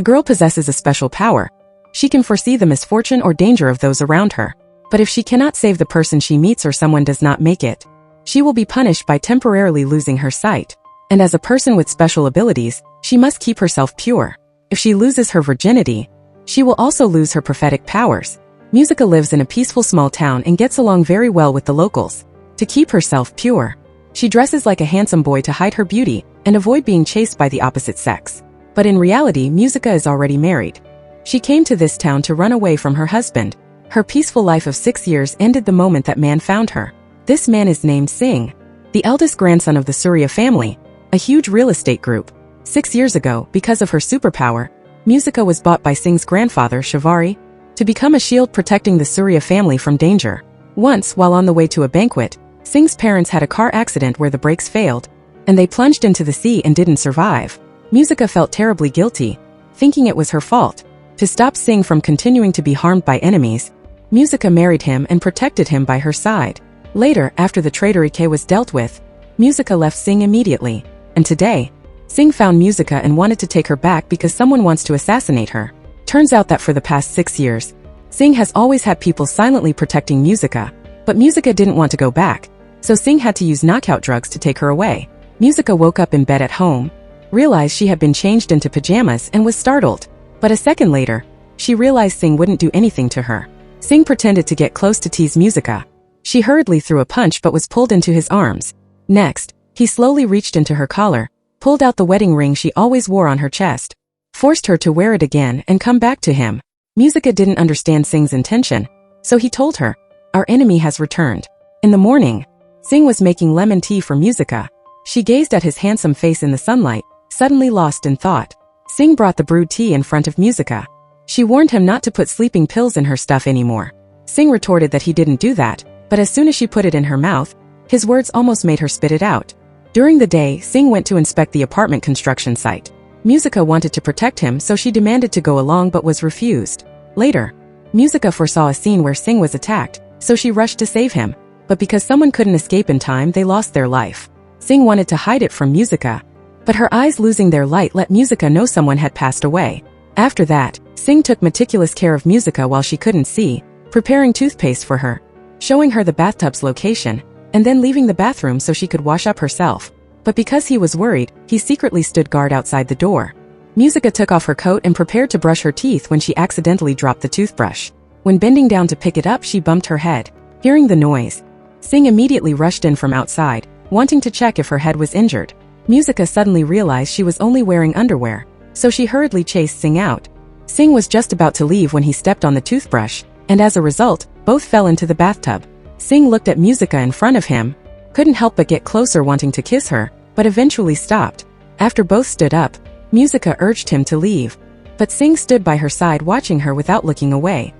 The girl possesses a special power. She can foresee the misfortune or danger of those around her. But if she cannot save the person she meets or someone does not make it, she will be punished by temporarily losing her sight. And as a person with special abilities, she must keep herself pure. If she loses her virginity, she will also lose her prophetic powers. Musica lives in a peaceful small town and gets along very well with the locals. To keep herself pure, she dresses like a handsome boy to hide her beauty and avoid being chased by the opposite sex. But in reality, Musica is already married. She came to this town to run away from her husband. Her peaceful life of 6 years ended the moment that man found her. This man is named Singh, the eldest grandson of the Surya family, a huge real estate group. 6 years ago, because of her superpower, Musica was bought by Singh's grandfather, Shivari, to become a shield protecting the Surya family from danger. Once, while on the way to a banquet, Singh's parents had a car accident where the brakes failed, and they plunged into the sea and didn't survive. Musica felt terribly guilty, thinking it was her fault. To stop Singh from continuing to be harmed by enemies, Musica married him and protected him by her side. Later, after the traitorike was dealt with, Musica left Singh immediately, and today, Singh found Musica and wanted to take her back because someone wants to assassinate her. Turns out that for the past 6 years, Singh has always had people silently protecting Musica, but Musica didn't want to go back, so Singh had to use knockout drugs to take her away. Musica woke up in bed at home, realized she had been changed into pajamas and was startled. But a second later, she realized Singh wouldn't do anything to her. Singh pretended to get close to tease Musica. She hurriedly threw a punch but was pulled into his arms. Next, he slowly reached into her collar, pulled out the wedding ring she always wore on her chest, forced her to wear it again and come back to him. Musica didn't understand Singh's intention, so he told her, "Our enemy has returned." In the morning, Singh was making lemon tea for Musica. She gazed at his handsome face in the sunlight, suddenly lost in thought. Singh brought the brewed tea in front of Musica. She warned him not to put sleeping pills in her stuff anymore. Singh retorted that he didn't do that, but as soon as she put it in her mouth, his words almost made her spit it out. During the day, Singh went to inspect the apartment construction site. Musica wanted to protect him, so she demanded to go along but was refused. Later, Musica foresaw a scene where Singh was attacked, so she rushed to save him. But because someone couldn't escape in time, they lost their life. Singh wanted to hide it from Musica, but her eyes losing their light let Musica know someone had passed away. After that, Singh took meticulous care of Musica while she couldn't see, preparing toothpaste for her, showing her the bathtub's location, and then leaving the bathroom so she could wash up herself. But because he was worried, he secretly stood guard outside the door. Musica took off her coat and prepared to brush her teeth when she accidentally dropped the toothbrush. When bending down to pick it up, she bumped her head. Hearing the noise, Singh immediately rushed in from outside, wanting to check if her head was injured. Musica suddenly realized she was only wearing underwear, so she hurriedly chased Singh out. Singh was just about to leave when he stepped on the toothbrush, and as a result, both fell into the bathtub. Singh looked at Musica in front of him, couldn't help but get closer wanting to kiss her, but eventually stopped. After both stood up, Musica urged him to leave, but Singh stood by her side watching her without looking away.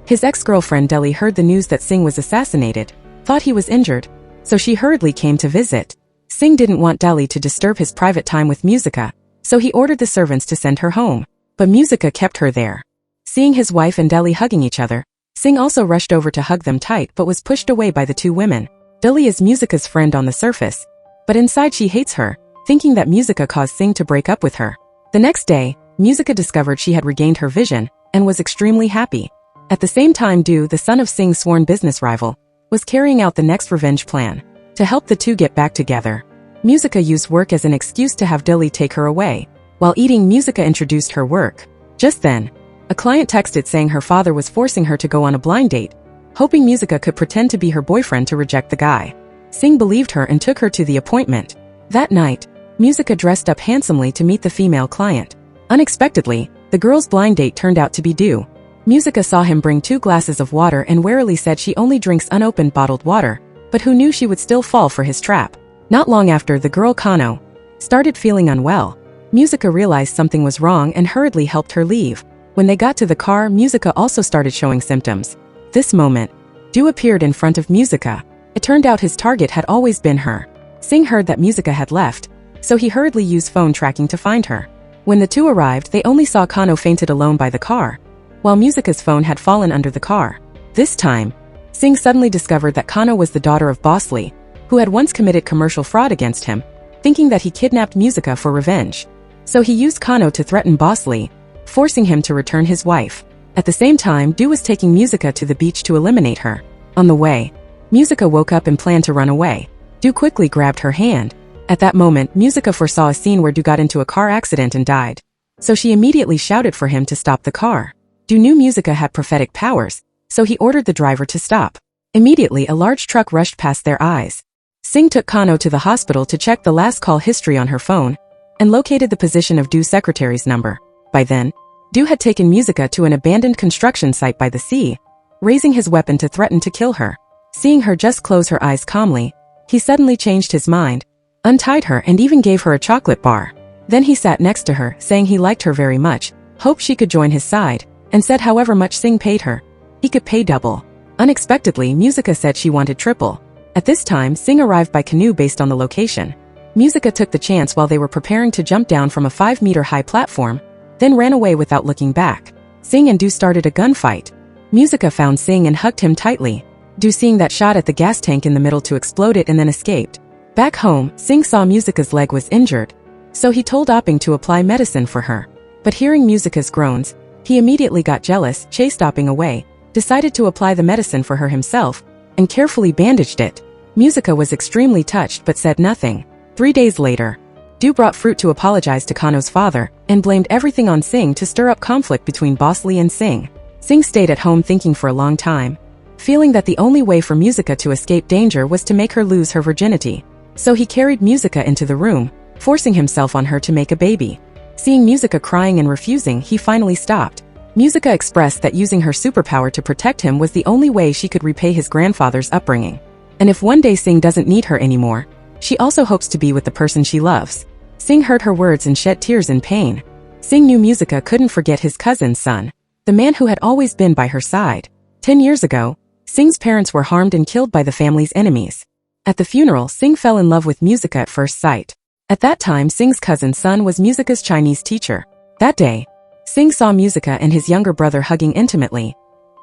His ex-girlfriend Delhi heard the news that Singh was assassinated, thought he was injured, so she hurriedly came to visit. Singh didn't want Delhi to disturb his private time with Musica, so he ordered the servants to send her home, but Musica kept her there. Seeing his wife and Delhi hugging each other, Singh also rushed over to hug them tight but was pushed away by the two women. Delhi is Musica's friend on the surface, but inside she hates her, thinking that Musica caused Singh to break up with her. The next day, Musica discovered she had regained her vision and was extremely happy. At the same time, Du, the son of Singh's sworn business rival, was carrying out the next revenge plan. To help the two get back together, Musica used work as an excuse to have Delhi take her away. While eating, Musica introduced her work. Just then, a client texted saying her father was forcing her to go on a blind date, hoping Musica could pretend to be her boyfriend to reject the guy. Singh believed her and took her to the appointment. That night, Musica dressed up handsomely to meet the female client. Unexpectedly, the girl's blind date turned out to be Du. Musica saw him bring 2 glasses of water and warily said she only drinks unopened bottled water, but who knew she would still fall for his trap. Not long after, the girl Kano started feeling unwell. Musica realized something was wrong and hurriedly helped her leave. When they got to the car, Musica also started showing symptoms. This moment, Du appeared in front of Musica. It turned out his target had always been her. Singh heard that Musica had left, so he hurriedly used phone tracking to find her. When the two arrived, they only saw Kano fainted alone by the car, while Musica's phone had fallen under the car. This time, Singh suddenly discovered that Kano was the daughter of Bosley, who had once committed commercial fraud against him, thinking that he kidnapped Musica for revenge. So he used Kano to threaten Bosley, forcing him to return his wife. At the same time, Du was taking Musica to the beach to eliminate her. On the way, Musica woke up and planned to run away. Du quickly grabbed her hand. At that moment, Musica foresaw a scene where Du got into a car accident and died. So she immediately shouted for him to stop the car. Du knew Musica had prophetic powers, so he ordered the driver to stop. Immediately, a large truck rushed past their eyes. Sing took Kano to the hospital to check the last call history on her phone and located the position of Du's secretary's number. By then, Du had taken Musica to an abandoned construction site by the sea, raising his weapon to threaten to kill her. Seeing her just close her eyes calmly, he suddenly changed his mind, untied her and even gave her a chocolate bar. Then he sat next to her, saying he liked her very much, hoped she could join his side, and said however much Sing paid her, he could pay double. Unexpectedly, Musica said she wanted triple. At this time, Sing arrived by canoe based on the location. Musica took the chance while they were preparing to jump down from a 5-meter-high platform, then ran away without looking back. Sing and Du started a gunfight. Musica found Sing and hugged him tightly. Du, seeing that, shot at the gas tank in the middle to explode it and then escaped. Back home, Sing saw Musica's leg was injured, so he told Opping to apply medicine for her. But hearing Musica's groans, he immediately got jealous, chased Opping away, decided to apply the medicine for her himself, and carefully bandaged it. Musica was extremely touched but said nothing. 3 days later, Du brought fruit to apologize to Kano's father and blamed everything on Sing to stir up conflict between Boss Lee and Sing. Sing stayed at home thinking for a long time, feeling that the only way for Musica to escape danger was to make her lose her virginity. So he carried Musica into the room, forcing himself on her to make a baby. Seeing Musica crying and refusing, he finally stopped. Musica expressed that using her superpower to protect him was the only way she could repay his grandfather's upbringing. And if one day Sing doesn't need her anymore, she also hopes to be with the person she loves. Sing heard her words and shed tears in pain. Sing knew Musica couldn't forget his cousin's son, the man who had always been by her side. 10 years ago, Sing's parents were harmed and killed by the family's enemies. At the funeral, Sing fell in love with Musica at first sight. At that time, Sing's cousin's son was Musica's Chinese teacher. That day, Sing saw Musica and his younger brother hugging intimately.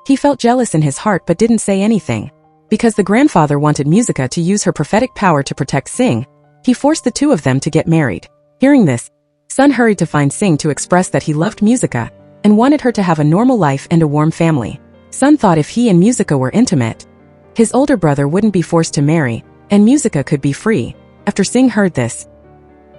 He felt jealous in his heart but didn't say anything. Because the grandfather wanted Musica to use her prophetic power to protect Sing, he forced the two of them to get married. Hearing this, Son hurried to find Sing to express that he loved Musica and wanted her to have a normal life and a warm family. Son thought if he and Musica were intimate, his older brother wouldn't be forced to marry, and Musica could be free. After Sing heard this,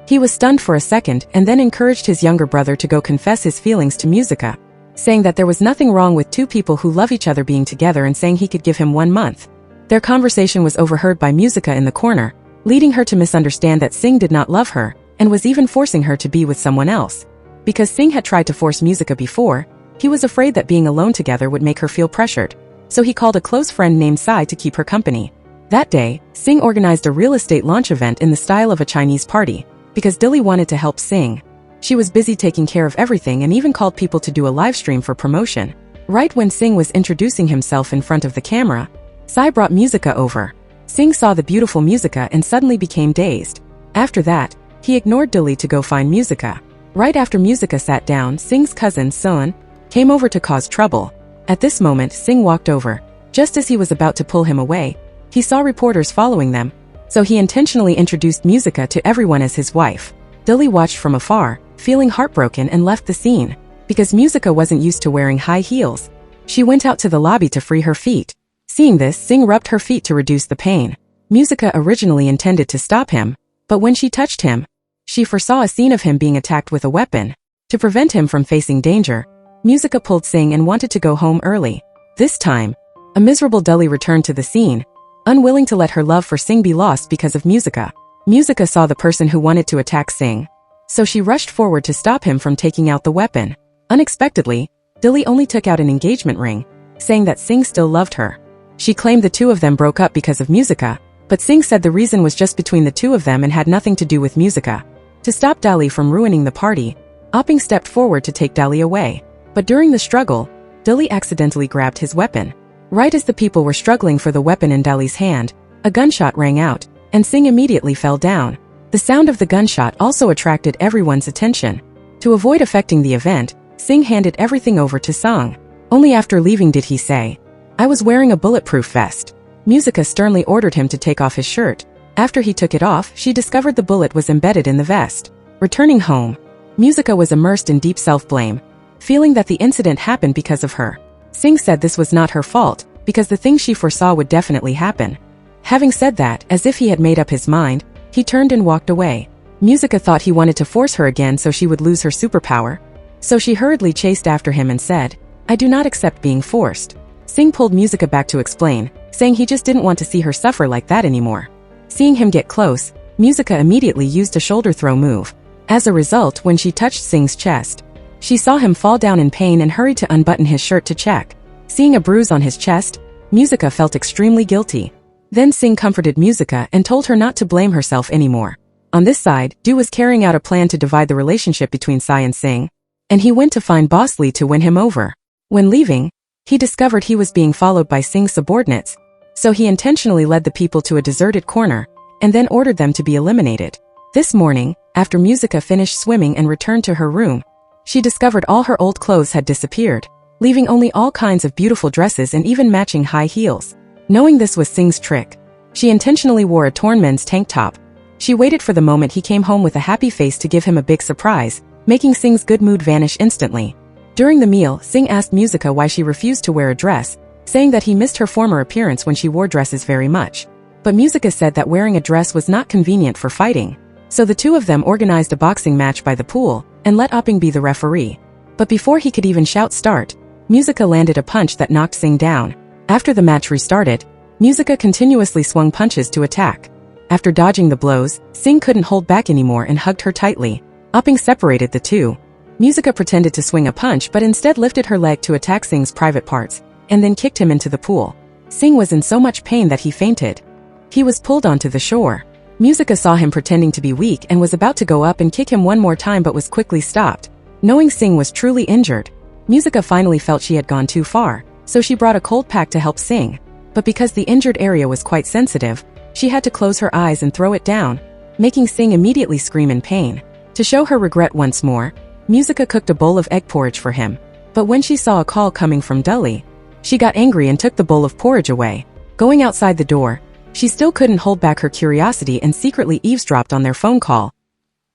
he was stunned for a second and then encouraged his younger brother to go confess his feelings to Musica, saying that there was nothing wrong with two people who love each other being together and saying he could give him 1 month. Their conversation was overheard by Musica in the corner, leading her to misunderstand that Sing did not love her and was even forcing her to be with someone else. Because Sing had tried to force Musica before, he was afraid that being alone together would make her feel pressured, so he called a close friend named Sai to keep her company. That day, Sing organized a real estate launch event in the style of a Chinese party, because Dilly wanted to help Sing. She was busy taking care of everything and even called people to do a live stream for promotion. Right when Sing was introducing himself in front of the camera, Sai brought Musica over. Sing saw the beautiful Musica and suddenly became dazed. After that, he ignored Dilly to go find Musica. Right after Musica sat down, Sing's cousin, Son, came over to cause trouble. At this moment, Sing walked over. Just as he was about to pull him away, he saw reporters following them, so he intentionally introduced Musica to everyone as his wife. Dilly watched from afar, feeling heartbroken, and left the scene. Because Musica wasn't used to wearing high heels, she went out to the lobby to free her feet. Seeing this, Sing rubbed her feet to reduce the pain. Musica originally intended to stop him, but when she touched him, she foresaw a scene of him being attacked with a weapon. To prevent him from facing danger, Musica pulled Sing and wanted to go home early. This time, a miserable Dully returned to the scene, unwilling to let her love for Sing be lost because of Musica. Musica saw the person who wanted to attack Sing, so she rushed forward to stop him from taking out the weapon. Unexpectedly, Dilly only took out an engagement ring, saying that Sing still loved her. She claimed the two of them broke up because of Musica, but Sing said the reason was just between the two of them and had nothing to do with Musica. To stop Dali from ruining the party, Opping stepped forward to take Dali away. But during the struggle, Dilly accidentally grabbed his weapon. Right as the people were struggling for the weapon in Dali's hand, a gunshot rang out, and Sing immediately fell down. The sound of the gunshot also attracted everyone's attention. To avoid affecting the event, Sing handed everything over to Song. Only after leaving did he say, "I was wearing a bulletproof vest." Musica sternly ordered him to take off his shirt. After he took it off, she discovered the bullet was embedded in the vest. Returning home, Musica was immersed in deep self-blame, feeling that the incident happened because of her. Singh said this was not her fault, because the things she foresaw would definitely happen. Having said that, as if he had made up his mind, he turned and walked away. Musica thought he wanted to force her again so she would lose her superpower. So she hurriedly chased after him and said, "I do not accept being forced." Singh pulled Musica back to explain, saying he just didn't want to see her suffer like that anymore. Seeing him get close, Musica immediately used a shoulder throw move. As a result, when she touched Singh's chest, she saw him fall down in pain and hurried to unbutton his shirt to check. Seeing a bruise on his chest, Musica felt extremely guilty. Then Singh comforted Musica and told her not to blame herself anymore. On this side, Du was carrying out a plan to divide the relationship between Sai and Singh, and he went to find Boss Lee to win him over. When leaving, he discovered he was being followed by Singh's subordinates, so he intentionally led the people to a deserted corner, and then ordered them to be eliminated. This morning, after Musica finished swimming and returned to her room, she discovered all her old clothes had disappeared, leaving only all kinds of beautiful dresses and even matching high heels. Knowing this was Singh's trick, she intentionally wore a torn men's tank top. She waited for the moment he came home with a happy face to give him a big surprise, making Singh's good mood vanish instantly. During the meal, Singh asked Musica why she refused to wear a dress, saying that he missed her former appearance when she wore dresses very much. But Musica said that wearing a dress was not convenient for fighting. So the two of them organized a boxing match by the pool, and let Opping be the referee. But before he could even shout start, Musica landed a punch that knocked Singh down. After the match restarted, Musica continuously swung punches to attack. After dodging the blows, Singh couldn't hold back anymore and hugged her tightly. Opping separated the two. Musica pretended to swing a punch but instead lifted her leg to attack Singh's private parts, and then kicked him into the pool. Singh was in so much pain that he fainted. He was pulled onto the shore. Musica saw him pretending to be weak and was about to go up and kick him one more time but was quickly stopped. Knowing Singh was truly injured, Musica finally felt she had gone too far, so she brought a cold pack to help Singh. But because the injured area was quite sensitive, she had to close her eyes and throw it down, making Singh immediately scream in pain. To show her regret once more, Musica cooked a bowl of egg porridge for him. But when she saw a call coming from Dully, she got angry and took the bowl of porridge away. Going outside the door, she still couldn't hold back her curiosity and secretly eavesdropped on their phone call,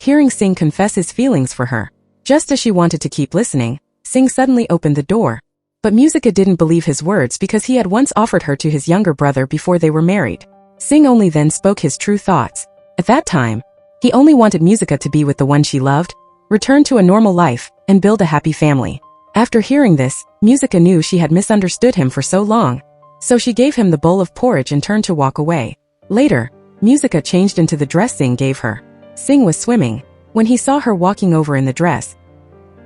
hearing Singh confess his feelings for her. Just as she wanted to keep listening, Singh suddenly opened the door. But Musica didn't believe his words because he had once offered her to his younger brother before they were married. Singh only then spoke his true thoughts. At that time, he only wanted Musica to be with the one she loved, return to a normal life, and build a happy family. After hearing this, Musica knew she had misunderstood him for so long, so she gave him the bowl of porridge and turned to walk away. Later, Musica changed into the dress Singh gave her. Singh was swimming. When he saw her walking over in the dress,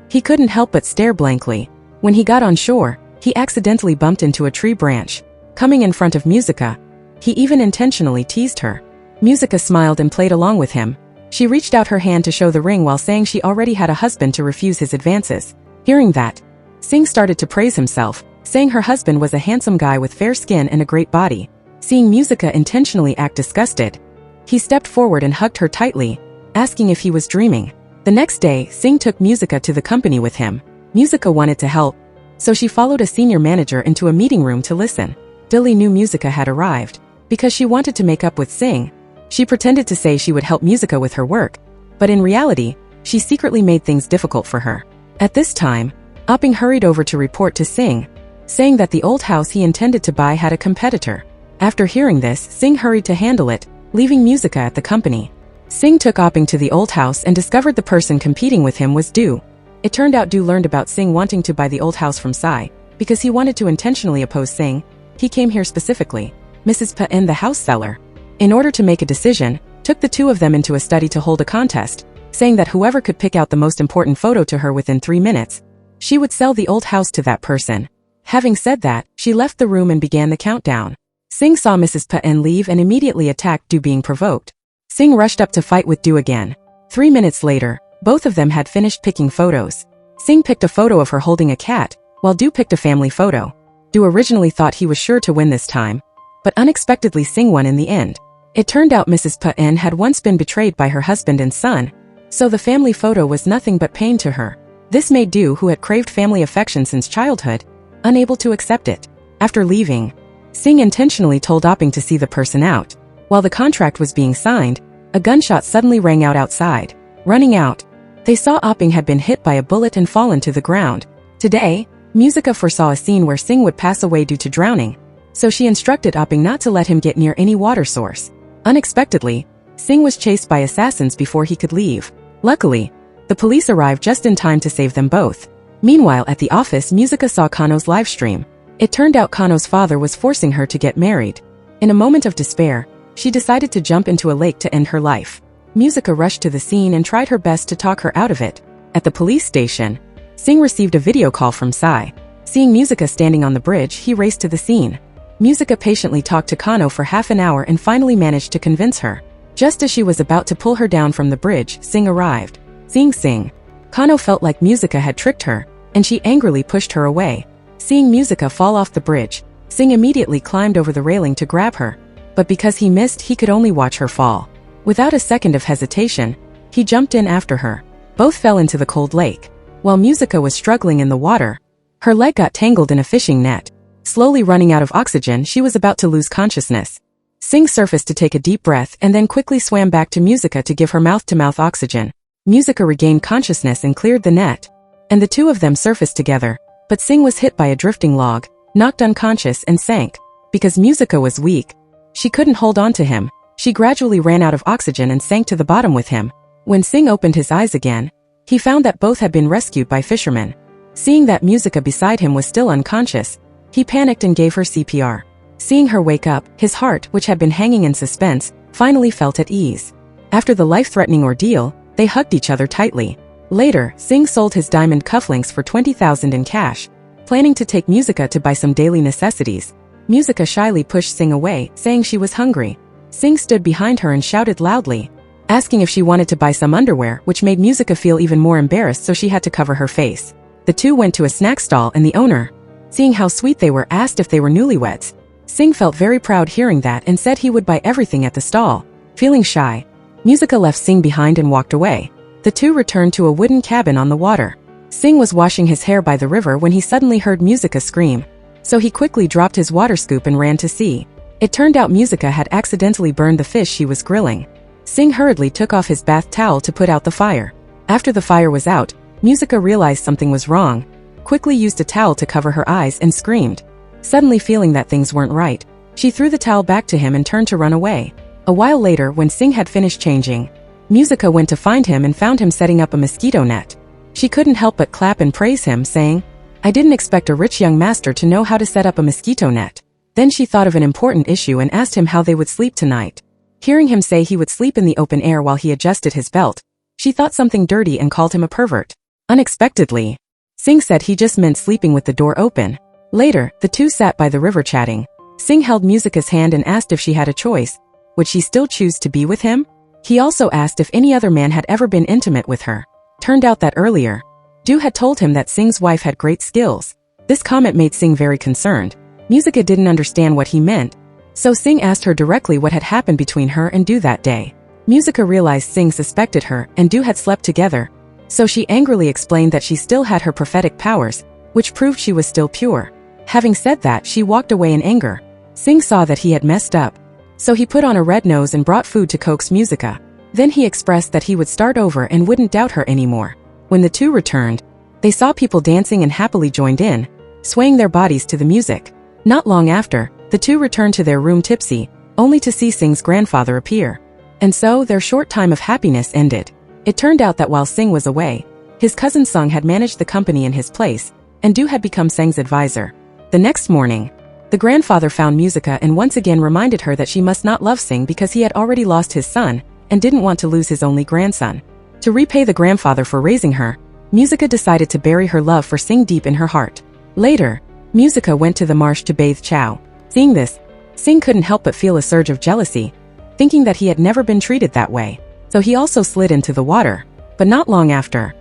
he couldn't help but stare blankly. When he got on shore, he accidentally bumped into a tree branch. Coming in front of Musica, he even intentionally teased her. Musica smiled and played along with him. She reached out her hand to show the ring while saying she already had a husband to refuse his advances. Hearing that, Singh started to praise himself, saying her husband was a handsome guy with fair skin and a great body. Seeing Musica intentionally act disgusted, he stepped forward and hugged her tightly, asking if he was dreaming. The next day, Singh took Musica to the company with him. Musica wanted to help, so she followed a senior manager into a meeting room to listen. Dilly knew Musica had arrived. Because she wanted to make up with Singh, she pretended to say she would help Musica with her work, but in reality, she secretly made things difficult for her. At this time, Opping hurried over to report to Singh, saying that the old house he intended to buy had a competitor. After hearing this, Singh hurried to handle it, leaving Musica at the company. Singh took Opping to the old house and discovered the person competing with him was Du. It turned out Du learned about Singh wanting to buy the old house from Sai. Because he wanted to intentionally oppose Singh, he came here specifically. Mrs. Pain, the house seller, in order to make a decision, took the two of them into a study to hold a contest, saying that whoever could pick out the most important photo to her within 3 minutes, she would sell the old house to that person. Having said that, she left the room and began the countdown. Singh saw Mrs. Pain leave and immediately attacked Du, being provoked. Singh rushed up to fight with Du again. 3 minutes later, both of them had finished picking photos. Singh picked a photo of her holding a cat, while Du picked a family photo. Du originally thought he was sure to win this time, but unexpectedly Singh won in the end. It turned out Mrs. Pain had once been betrayed by her husband and son, so the family photo was nothing but pain to her. This made Du, who had craved family affection since childhood, unable to accept it. After leaving, Singh intentionally told Opping to see the person out. While the contract was being signed, a gunshot suddenly rang out outside. Running out, they saw Opping had been hit by a bullet and fallen to the ground. Today, Musica foresaw a scene where Sing would pass away due to drowning, so she instructed Opping not to let him get near any water source. Unexpectedly, Sing was chased by assassins before he could leave. Luckily, the police arrived just in time to save them both. Meanwhile, at the office, Musica saw Kano's live stream. It turned out Kano's father was forcing her to get married. In a moment of despair, she decided to jump into a lake to end her life. Musica rushed to the scene and tried her best to talk her out of it. At the police station, Sing received a video call from Sai. Seeing Musica standing on the bridge, he raced to the scene. Musica patiently talked to Kano for half an hour and finally managed to convince her. Just as she was about to pull her down from the bridge, Sing arrived. Seeing Sing, Kano felt like Musica had tricked her, and she angrily pushed her away. Seeing Musica fall off the bridge, Sing immediately climbed over the railing to grab her. But because he missed, he could only watch her fall. Without a second of hesitation, he jumped in after her. Both fell into the cold lake. While Musica was struggling in the water, her leg got tangled in a fishing net. Slowly running out of oxygen, she was about to lose consciousness. Sing surfaced to take a deep breath and then quickly swam back to Musica to give her mouth-to-mouth oxygen. Musica regained consciousness and cleared the net, and the two of them surfaced together. But Sing was hit by a drifting log, knocked unconscious and sank. Because Musica was weak, she couldn't hold on to him. She gradually ran out of oxygen and sank to the bottom with him. When Sing opened his eyes again, he found that both had been rescued by fishermen. Seeing that Musica beside him was still unconscious, he panicked and gave her CPR. Seeing her wake up, his heart, which had been hanging in suspense, finally felt at ease. After the life-threatening ordeal, they hugged each other tightly. Later, Sing sold his diamond cufflinks for 20,000 in cash, planning to take Musica to buy some daily necessities. Musica shyly pushed Sing away, saying she was hungry. Sing stood behind her and shouted loudly, asking if she wanted to buy some underwear, which made Musica feel even more embarrassed, so she had to cover her face. The two went to a snack stall and the owner, seeing how sweet they were, asked if they were newlyweds. Sing felt very proud hearing that and said he would buy everything at the stall. Feeling shy, Musica left Sing behind and walked away. The two returned to a wooden cabin on the water. Sing was washing his hair by the river when he suddenly heard Musica scream. So he quickly dropped his water scoop and ran to see. It turned out Musica had accidentally burned the fish she was grilling. Sing hurriedly took off his bath towel to put out the fire. After the fire was out, Musica realized something was wrong, quickly used a towel to cover her eyes and screamed. Suddenly feeling that things weren't right, she threw the towel back to him and turned to run away. A while later, when Sing had finished changing, Musica went to find him and found him setting up a mosquito net. She couldn't help but clap and praise him, saying, "I didn't expect a rich young master to know how to set up a mosquito net." Then she thought of an important issue and asked him how they would sleep tonight. Hearing him say he would sleep in the open air while he adjusted his belt, she thought something dirty and called him a pervert. Unexpectedly, Sing said he just meant sleeping with the door open. Later, the two sat by the river chatting. Sing held Musica's hand and asked if she had a choice. Would she still choose to be with him? He also asked if any other man had ever been intimate with her. Turned out that earlier, Du had told him that Sing's wife had great skills. This comment made Sing very concerned. Musica didn't understand what he meant, so Sing asked her directly what had happened between her and Du that day. Musica realized Sing suspected her and Du had slept together, so she angrily explained that she still had her prophetic powers, which proved she was still pure. Having said that, she walked away in anger. Sing saw that he had messed up, so he put on a red nose and brought food to coax Musica. Then he expressed that he would start over and wouldn't doubt her anymore. When the two returned, they saw people dancing and happily joined in, swaying their bodies to the music. Not long after, the two returned to their room tipsy, only to see Sing's grandfather appear. And so their short time of happiness ended. It turned out that while Sing was away, his cousin Sung had managed the company in his place, and Du had become Sing's advisor. The next morning, the grandfather found Musica and once again reminded her that she must not love Sing because he had already lost his son and didn't want to lose his only grandson. To repay the grandfather for raising her, Musica decided to bury her love for Sing deep in her heart. Later, Musica went to the marsh to bathe Chow. Seeing this, Sing couldn't help but feel a surge of jealousy, thinking that he had never been treated that way. So he also slid into the water. But not long after,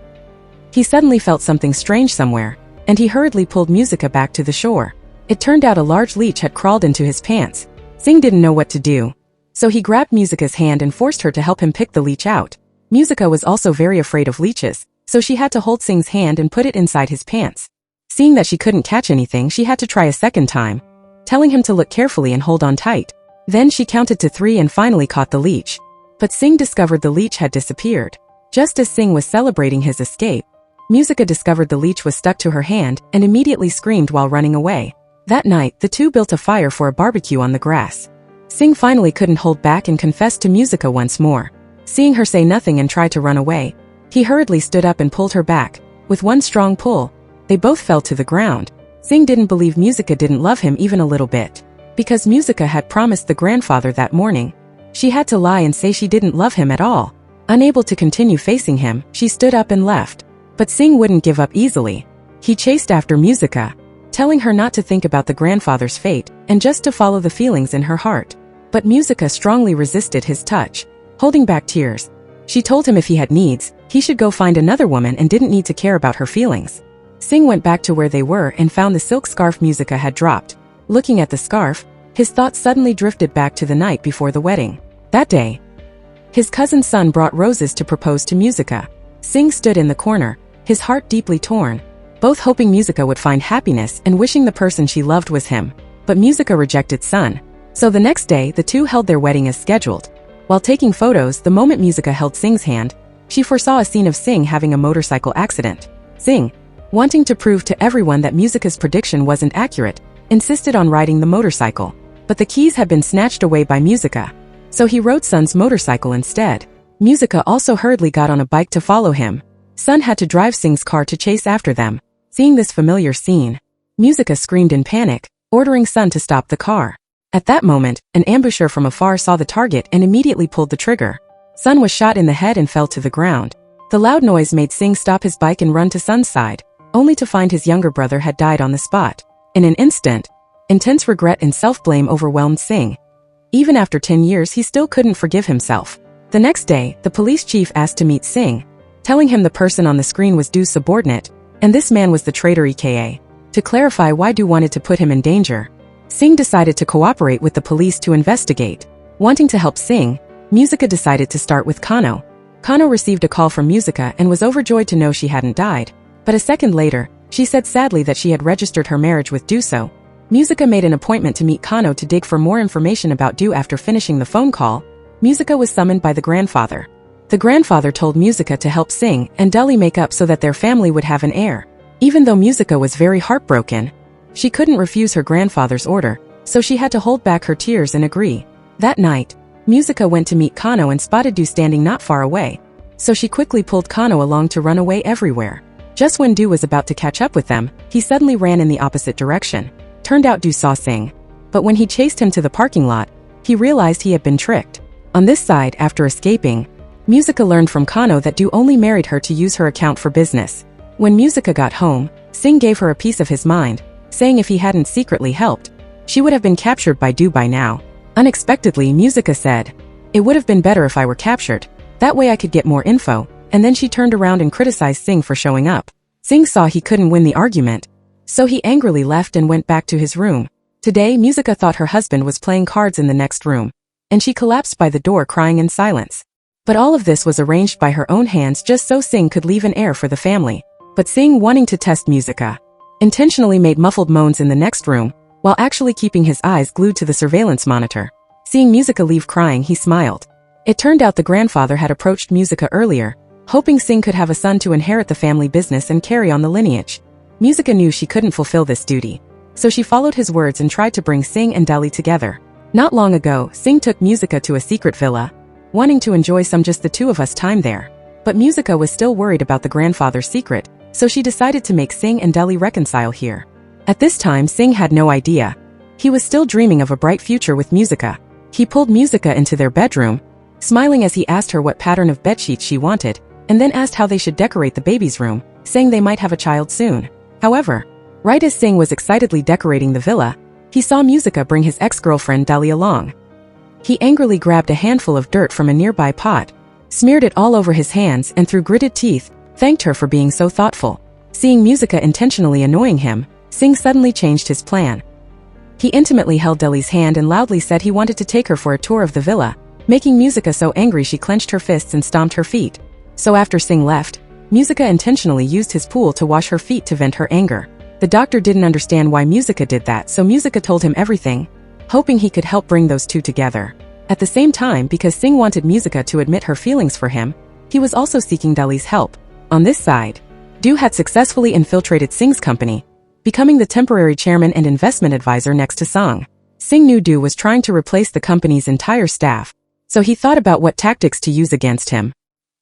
he suddenly felt something strange somewhere, and he hurriedly pulled Musica back to the shore. It turned out a large leech had crawled into his pants. Sing didn't know what to do, so he grabbed Musica's hand and forced her to help him pick the leech out. Musica was also very afraid of leeches, so she had to hold Sing's hand and put it inside his pants. Seeing that she couldn't catch anything, she had to try a second time, telling him to look carefully and hold on tight. Then she counted to 3 and finally caught the leech. But Sing discovered the leech had disappeared. Just as Sing was celebrating his escape, Musica discovered the leech was stuck to her hand and immediately screamed while running away. That night, the two built a fire for a barbecue on the grass. Sing finally couldn't hold back and confessed to Musica once more. Seeing her say nothing and try to run away, he hurriedly stood up and pulled her back. With one strong pull, they both fell to the ground. Sing didn't believe Musica didn't love him even a little bit. Because Musica had promised the grandfather that morning, she had to lie and say she didn't love him at all. Unable to continue facing him, she stood up and left. But Sing wouldn't give up easily. He chased after Musica, telling her not to think about the grandfather's fate and just to follow the feelings in her heart. But Musica strongly resisted his touch, holding back tears. She told him if he had needs, he should go find another woman and didn't need to care about her feelings. Sing went back to where they were and found the silk scarf Musica had dropped. Looking at the scarf, his thoughts suddenly drifted back to the night before the wedding. That day, his cousin's son brought roses to propose to Musica. Sing stood in the corner, his heart deeply torn, both hoping Musica would find happiness and wishing the person she loved was him. But Musica rejected son. So the next day, the two held their wedding as scheduled. While taking photos, the moment Musica held Sing's hand, she foresaw a scene of Sing having a motorcycle accident. Sing, wanting to prove to everyone that Musica's prediction wasn't accurate, insisted on riding the motorcycle. But the keys had been snatched away by Musica, so he rode Son's motorcycle instead. Musica also hurriedly got on a bike to follow him. Son had to drive Sing's car to chase after them. Seeing this familiar scene, Musica screamed in panic, ordering Son to stop the car. At that moment, an ambusher from afar saw the target and immediately pulled the trigger. Son was shot in the head and fell to the ground. The loud noise made Sing stop his bike and run to Son's side, only to find his younger brother had died on the spot. In an instant, intense regret and self-blame overwhelmed Sing. Even after 10 years, he still couldn't forgive himself. The next day, the police chief asked to meet Sing, telling him the person on the screen was Du's subordinate, and this man was the traitor EKA. To clarify why Du wanted to put him in danger, Sing decided to cooperate with the police to investigate. Wanting to help Sing, Musica decided to start with Kano. Kano received a call from Musica and was overjoyed to know she hadn't died. But a second later, she said sadly that she had registered her marriage with Du. So Musica made an appointment to meet Kano to dig for more information about Du. After finishing the phone call, Musica was summoned by the grandfather. The grandfather told Musica to help Sing and Dully make up so that their family would have an heir. Even though Musica was very heartbroken, she couldn't refuse her grandfather's order, so she had to hold back her tears and agree. That night, Musica went to meet Kano and spotted Du standing not far away, so she quickly pulled Kano along to run away everywhere. Just when Du was about to catch up with them, he suddenly ran in the opposite direction. Turned out Du saw Sing, but when he chased him to the parking lot, he realized he had been tricked. On this side, after escaping, Musica learned from Kano that Du only married her to use her account for business. When Musica got home, Sing gave her a piece of his mind, saying if he hadn't secretly helped, she would have been captured by Du by now. Unexpectedly, Musica said, "It would have been better if I were captured. That way I could get more info," and then she turned around and criticized Sing for showing up. Sing saw he couldn't win the argument, so he angrily left and went back to his room. Today, Musica thought her husband was playing cards in the next room, and she collapsed by the door crying in silence. But all of this was arranged by her own hands just so Sing could leave an heir for the family. But Sing, wanting to test Musica, intentionally made muffled moans in the next room, while actually keeping his eyes glued to the surveillance monitor. Seeing Musica leave crying, he smiled. It turned out the grandfather had approached Musica earlier, hoping Sing could have a son to inherit the family business and carry on the lineage. Musica knew she couldn't fulfill this duty, so she followed his words and tried to bring Sing and Dully together. Not long ago, Sing took Musica to a secret villa, wanting to enjoy some just the two of us time there. But Musica was still worried about the grandfather's secret, so she decided to make Sing and Dully reconcile here. At this time, Sing had no idea. He was still dreaming of a bright future with Musica. He pulled Musica into their bedroom, smiling as he asked her what pattern of bedsheets she wanted, and then asked how they should decorate the baby's room, saying they might have a child soon. However, right as Sing was excitedly decorating the villa, he saw Musica bring his ex-girlfriend Dully along. He angrily grabbed a handful of dirt from a nearby pot, smeared it all over his hands, and through gritted teeth, thanked her for being so thoughtful. Seeing Musica intentionally annoying him, Sing suddenly changed his plan. He intimately held Dully's hand and loudly said he wanted to take her for a tour of the villa, making Musica so angry she clenched her fists and stomped her feet. So after Sing left, Musica intentionally used his pool to wash her feet to vent her anger. The doctor didn't understand why Musica did that, so Musica told him everything, hoping he could help bring those two together. At the same time, because Sing wanted Musica to admit her feelings for him, he was also seeking Dully's help. On this side, Du had successfully infiltrated Singh's company, becoming the temporary chairman and investment advisor next to Song. Singh knew Du was trying to replace the company's entire staff, so he thought about what tactics to use against him.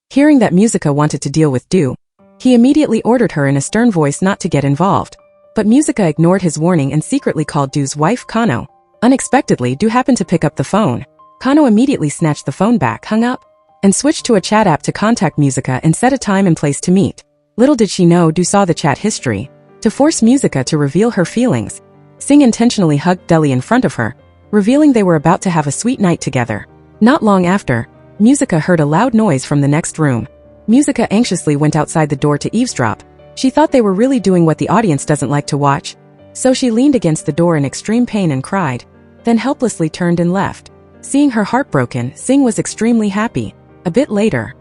Hearing that Musica wanted to deal with Du, he immediately ordered her in a stern voice not to get involved. But Musica ignored his warning and secretly called Du's wife, Kano. Unexpectedly, Du happened to pick up the phone. Kano immediately snatched the phone back, hung up, and switched to a chat app to contact Musica and set a time and place to meet. Little did she know Du saw the chat history to force Musica to reveal her feelings. Singh intentionally hugged Delhi in front of her, revealing they were about to have a sweet night together. Not long after, Musica heard a loud noise from the next room. Musica anxiously went outside the door to eavesdrop. She thought they were really doing what the audience doesn't like to watch, so she leaned against the door in extreme pain and cried, then helplessly turned and left. Seeing her heartbroken, Singh was extremely happy. A bit later,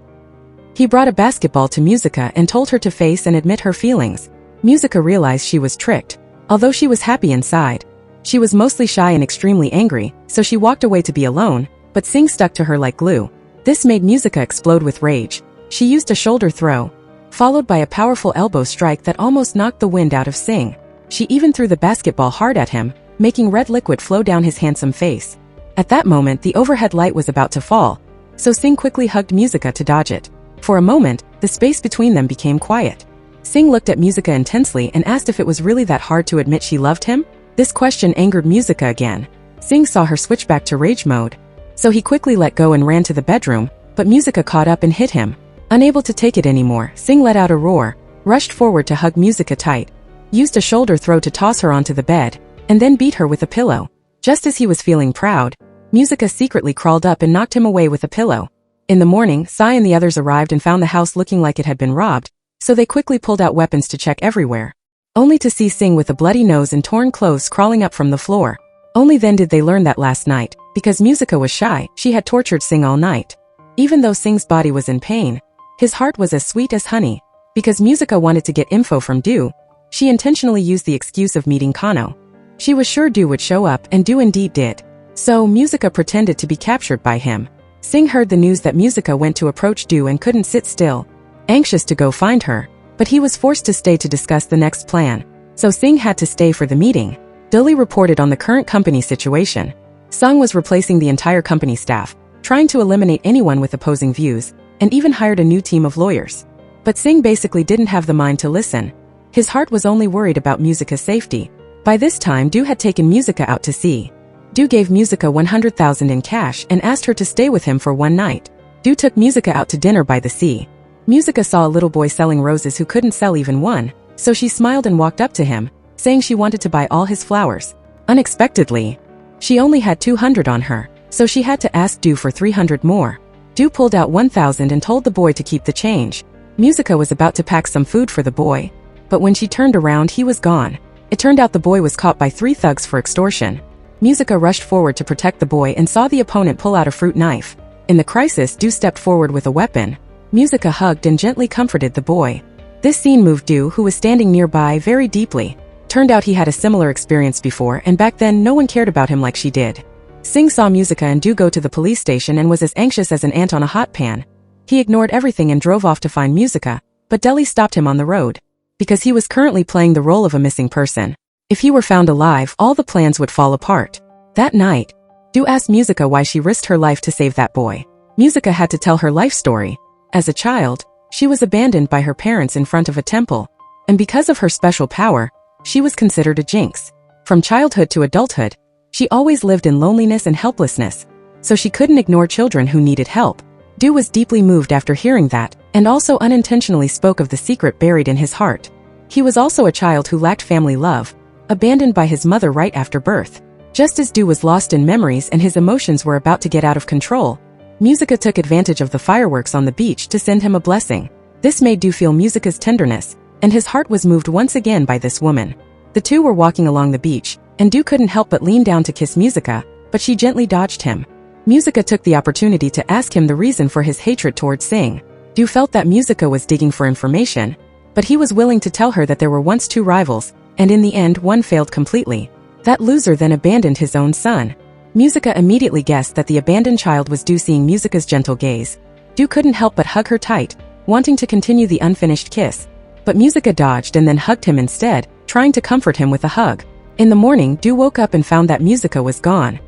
he brought a basketball to Musica and told her to face and admit her feelings. Musica realized she was tricked. Although she was happy inside, she was mostly shy and extremely angry, so she walked away to be alone, but Singh stuck to her like glue. This made Musica explode with rage. She used a shoulder throw, followed by a powerful elbow strike that almost knocked the wind out of Singh. She even threw the basketball hard at him, making red liquid flow down his handsome face. At that moment, the overhead light was about to fall, so Singh quickly hugged Musica to dodge it. For a moment, the space between them became quiet. Singh looked at Musica intensely and asked if it was really that hard to admit she loved him. This question angered Musica again. Singh saw her switch back to rage mode, so he quickly let go and ran to the bedroom, but Musica caught up and hit him. Unable to take it anymore, Singh let out a roar, rushed forward to hug Musica tight, used a shoulder throw to toss her onto the bed, and then beat her with a pillow. Just as he was feeling proud, Musica secretly crawled up and knocked him away with a pillow. In the morning, Sai and the others arrived and found the house looking like it had been robbed, so they quickly pulled out weapons to check everywhere, only to see Singh with a bloody nose and torn clothes crawling up from the floor. Only then did they learn that last night, because Musica was shy, she had tortured Singh all night. Even though Singh's body was in pain, his heart was as sweet as honey. Because Musica wanted to get info from Du, she intentionally used the excuse of meeting Kano. She was sure Du would show up, and Du indeed did. So, Musica pretended to be captured by him. Singh heard the news that Musica went to approach Du and couldn't sit still, anxious to go find her, but he was forced to stay to discuss the next plan. So Singh had to stay for the meeting. Dilly reported on the current company situation. Sung was replacing the entire company staff, trying to eliminate anyone with opposing views, and even hired a new team of lawyers. But Singh basically didn't have the mind to listen. His heart was only worried about Musica's safety. By this time, Du had taken Musica out to sea. Du gave Musica 100,000 in cash and asked her to stay with him for one night. Du took Musica out to dinner by the sea. Musica saw a little boy selling roses who couldn't sell even one, so she smiled and walked up to him, saying she wanted to buy all his flowers. Unexpectedly, she only had 200 on her, so she had to ask Du for 300 more. Du pulled out 1,000 and told the boy to keep the change. Musica was about to pack some food for the boy, but when she turned around, he was gone. It turned out the boy was caught by 3 thugs for extortion. Musica rushed forward to protect the boy and saw the opponent pull out a fruit knife. In the crisis, Du stepped forward with a weapon. Musica hugged and gently comforted the boy. This scene moved Du, who was standing nearby, very deeply. Turned out he had a similar experience before, and back then no one cared about him like she did. Singh saw Musica and Du go to the police station and was as anxious as an ant on a hot pan. He ignored everything and drove off to find Musica, but Delhi stopped him on the road, because he was currently playing the role of a missing person. If he were found alive, all the plans would fall apart. That night, Du asked Musica why she risked her life to save that boy. Musica had to tell her life story. As a child, she was abandoned by her parents in front of a temple, and because of her special power, she was considered a jinx. From childhood to adulthood, she always lived in loneliness and helplessness, so she couldn't ignore children who needed help. Du was deeply moved after hearing that, and also unintentionally spoke of the secret buried in his heart. He was also a child who lacked family love, abandoned by his mother right after birth. Just as Du was lost in memories and his emotions were about to get out of control, Musica took advantage of the fireworks on the beach to send him a blessing. This made Du feel Musica's tenderness, and his heart was moved once again by this woman. The two were walking along the beach, and Du couldn't help but lean down to kiss Musica, but she gently dodged him. Musica took the opportunity to ask him the reason for his hatred towards Singh. Du felt that Musica was digging for information, but he was willing to tell her that there were once 2 rivals, and in the end one failed completely. That loser then abandoned his own son. Musica immediately guessed that the abandoned child was Du. Seeing Musica's gentle gaze, Du couldn't help but hug her tight, wanting to continue the unfinished kiss. But Musica dodged and then hugged him instead, trying to comfort him with a hug. In the morning, Du woke up and found that Musica was gone.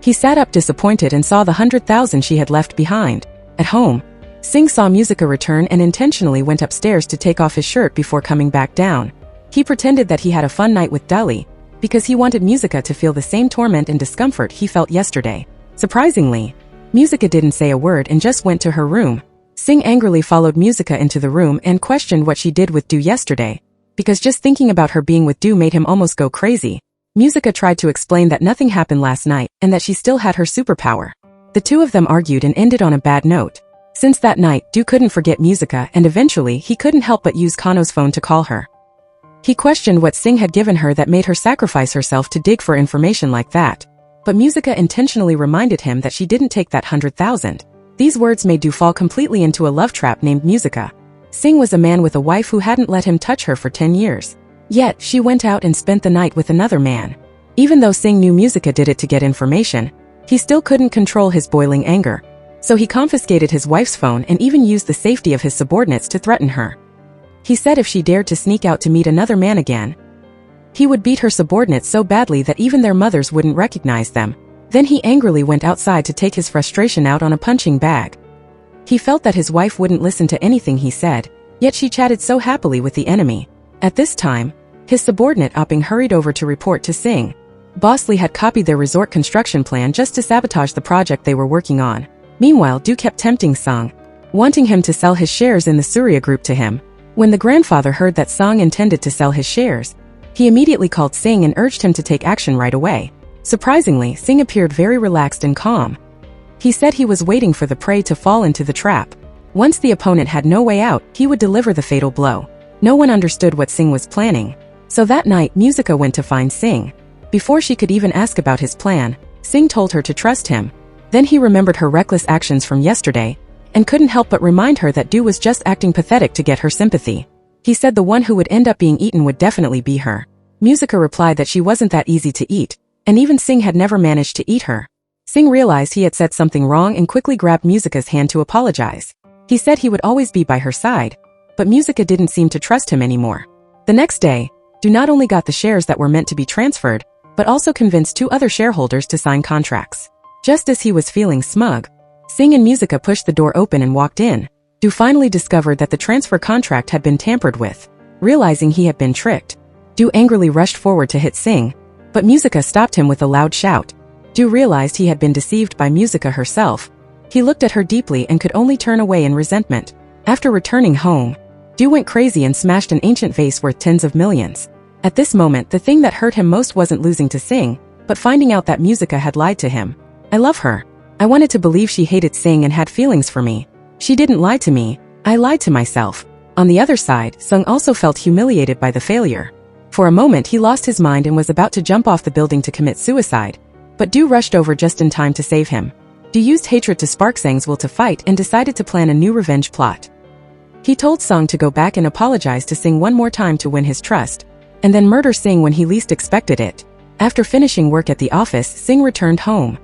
He sat up disappointed and saw the 100,000 she had left behind. At home, Singh saw Musica return and intentionally went upstairs to take off his shirt before coming back down. He pretended that he had a fun night with Dali, because he wanted Musica to feel the same torment and discomfort he felt yesterday. Surprisingly, Musica didn't say a word and just went to her room. Singh angrily followed Musica into the room and questioned what she did with Du yesterday, because just thinking about her being with Du made him almost go crazy. Musica tried to explain that nothing happened last night and that she still had her superpower. The two of them argued and ended on a bad note. Since that night, Du couldn't forget Musica and eventually he couldn't help but use Kano's phone to call her. He questioned what Singh had given her that made her sacrifice herself to dig for information like that. But Musica intentionally reminded him that she didn't take that 100,000. These words made Du fall completely into a love trap named Musica. Singh was a man with a wife who hadn't let him touch her for 10 years. Yet, she went out and spent the night with another man. Even though Singh knew Musica did it to get information, he still couldn't control his boiling anger. So he confiscated his wife's phone and even used the safety of his subordinates to threaten her. He said if she dared to sneak out to meet another man again, he would beat her subordinates so badly that even their mothers wouldn't recognize them. Then he angrily went outside to take his frustration out on a punching bag. He felt that his wife wouldn't listen to anything he said, yet she chatted so happily with the enemy. At this time, his subordinate Opping hurried over to report to Singh. Boss Lee had copied their resort construction plan just to sabotage the project they were working on. Meanwhile, Du kept tempting Song, wanting him to sell his shares in the Surya group to him. When the grandfather heard that Song intended to sell his shares, he immediately called Singh and urged him to take action right away. Surprisingly, Singh appeared very relaxed and calm. He said he was waiting for the prey to fall into the trap. Once the opponent had no way out, he would deliver the fatal blow. No one understood what Singh was planning. So that night, Musica went to find Singh. Before she could even ask about his plan, Singh told her to trust him. Then he remembered her reckless actions from yesterday, and couldn't help but remind her that Du was just acting pathetic to get her sympathy. He said the one who would end up being eaten would definitely be her. Musica replied that she wasn't that easy to eat, and even Singh had never managed to eat her. Singh realized he had said something wrong and quickly grabbed Musica's hand to apologize. He said he would always be by her side, but Musica didn't seem to trust him anymore. The next day, Du not only got the shares that were meant to be transferred, but also convinced 2 other shareholders to sign contracts. Just as he was feeling smug, Singh and Musica pushed the door open and walked in. Du finally discovered that the transfer contract had been tampered with. Realizing he had been tricked, Du angrily rushed forward to hit Singh, but Musica stopped him with a loud shout. Du realized he had been deceived by Musica herself. He looked at her deeply and could only turn away in resentment. After returning home, Du went crazy and smashed an ancient vase worth tens of millions. At this moment, the thing that hurt him most wasn't losing to Singh, but finding out that Musica had lied to him. I love her. I wanted to believe she hated Singh and had feelings for me. She didn't lie to me. I lied to myself. On the other side, Sung also felt humiliated by the failure. For a moment, he lost his mind and was about to jump off the building to commit suicide, but Du rushed over just in time to save him. Du used hatred to spark Sang's will to fight and decided to plan a new revenge plot. He told Sung to go back and apologize to Singh one more time to win his trust, and then murder Singh when he least expected it. After finishing work at the office, Singh returned home.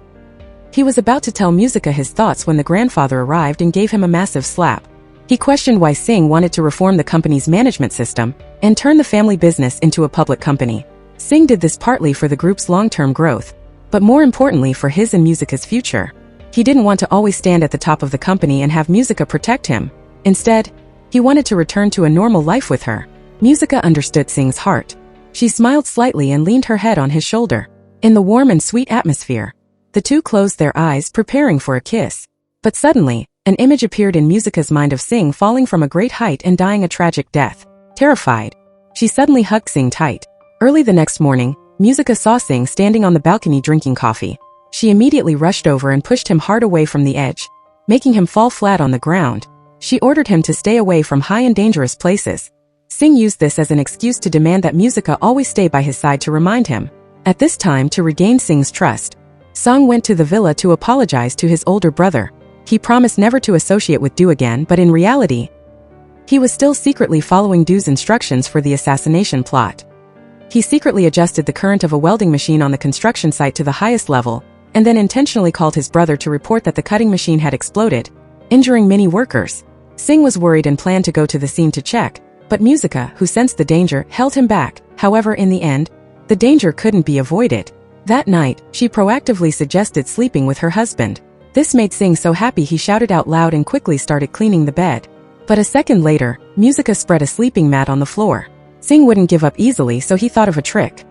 He was about to tell Musica his thoughts when the grandfather arrived and gave him a massive slap. He questioned why Singh wanted to reform the company's management system and turn the family business into a public company. Singh did this partly for the group's long-term growth, but more importantly for his and Musica's future. He didn't want to always stand at the top of the company and have Musica protect him. Instead, he wanted to return to a normal life with her. Musica understood Singh's heart. She smiled slightly and leaned her head on his shoulder. In the warm and sweet atmosphere, the two closed their eyes, preparing for a kiss. But suddenly, an image appeared in Musica's mind of Singh falling from a great height and dying a tragic death. Terrified, she suddenly hugged Singh tight. Early the next morning, Musica saw Singh standing on the balcony drinking coffee. She immediately rushed over and pushed him hard away from the edge, making him fall flat on the ground. She ordered him to stay away from high and dangerous places. Singh used this as an excuse to demand that Musica always stay by his side to remind him. At this time, to regain Singh's trust, Sung went to the villa to apologize to his older brother. He promised never to associate with Du again, but in reality, he was still secretly following Du's instructions for the assassination plot. He secretly adjusted the current of a welding machine on the construction site to the highest level, and then intentionally called his brother to report that the cutting machine had exploded, injuring many workers. Singh was worried and planned to go to the scene to check, But Musica, who sensed the danger, held him back. However, in the end, the danger couldn't be avoided. That night, she proactively suggested sleeping with her husband. This made Singh so happy he shouted out loud and quickly started cleaning the bed. But a second later, Musica spread a sleeping mat on the floor. Singh wouldn't give up easily, so he thought of a trick.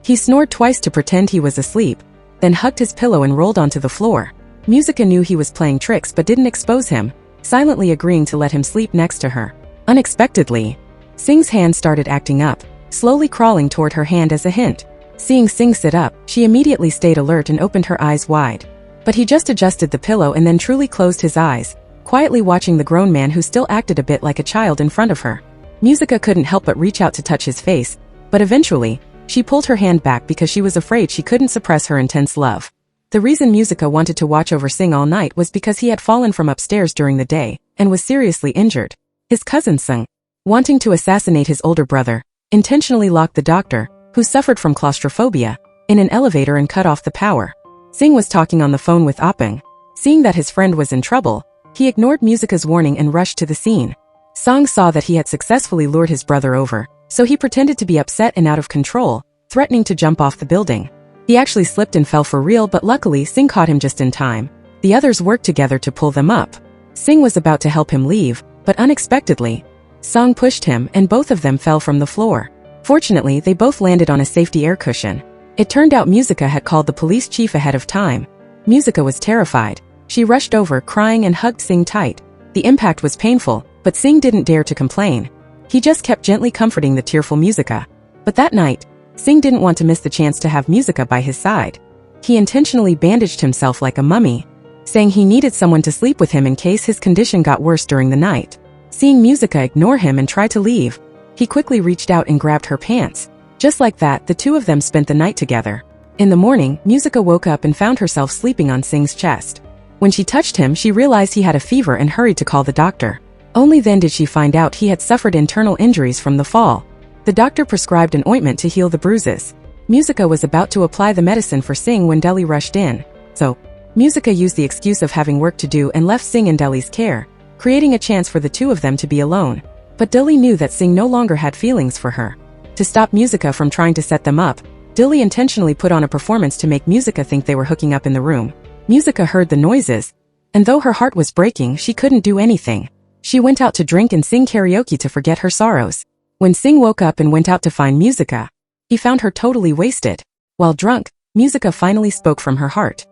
He snored twice to pretend he was asleep, then hugged his pillow and rolled onto the floor. Musica knew he was playing tricks but didn't expose him, silently agreeing to let him sleep next to her. Unexpectedly, Singh's hand started acting up, slowly crawling toward her hand as a hint. Seeing Singh sit up, she immediately stayed alert and opened her eyes wide. But he just adjusted the pillow and then truly closed his eyes, quietly watching the grown man who still acted a bit like a child in front of her. Musica couldn't help but reach out to touch his face, but eventually, she pulled her hand back because she was afraid she couldn't suppress her intense love. The reason Musica wanted to watch over Singh all night was because he had fallen from upstairs during the day and was seriously injured. His cousin Singh, wanting to assassinate his older brother, intentionally locked the doctor, who suffered from claustrophobia, in an elevator and cut off the power. Singh was talking on the phone with Apeng. Seeing that his friend was in trouble, he ignored Musica's warning and rushed to the scene. Song saw that he had successfully lured his brother over, so he pretended to be upset and out of control, threatening to jump off the building. He actually slipped and fell for real, but luckily Singh caught him just in time. The others worked together to pull them up. Singh was about to help him leave, but unexpectedly, Song pushed him and both of them fell from the floor. Fortunately, they both landed on a safety air cushion. It turned out Musica had called the police chief ahead of time. Musica was terrified. She rushed over, crying, and hugged Singh tight. The impact was painful, but Singh didn't dare to complain. He just kept gently comforting the tearful Musica. But that night, Singh didn't want to miss the chance to have Musica by his side. He intentionally bandaged himself like a mummy, saying he needed someone to sleep with him in case his condition got worse during the night. Seeing Musica ignore him and try to leave, he quickly reached out and grabbed her pants. Just like that, the two of them spent the night together. In the morning, Musica woke up and found herself sleeping on Singh's chest. When she touched him, she realized he had a fever and hurried to call the doctor. Only then did she find out he had suffered internal injuries from the fall. The doctor prescribed an ointment to heal the bruises. Musica was about to apply the medicine for Singh when Delhi rushed in. So, Musica used the excuse of having work to do and left Singh in Delhi's care, creating a chance for the two of them to be alone. But Delhi knew that Singh no longer had feelings for her. To stop Musica from trying to set them up, Delhi intentionally put on a performance to make Musica think they were hooking up in the room. Musica heard the noises, and though her heart was breaking, she couldn't do anything. She went out to drink and sing karaoke to forget her sorrows. When Singh woke up and went out to find Musica, he found her totally wasted. While drunk, Musica finally spoke from her heart.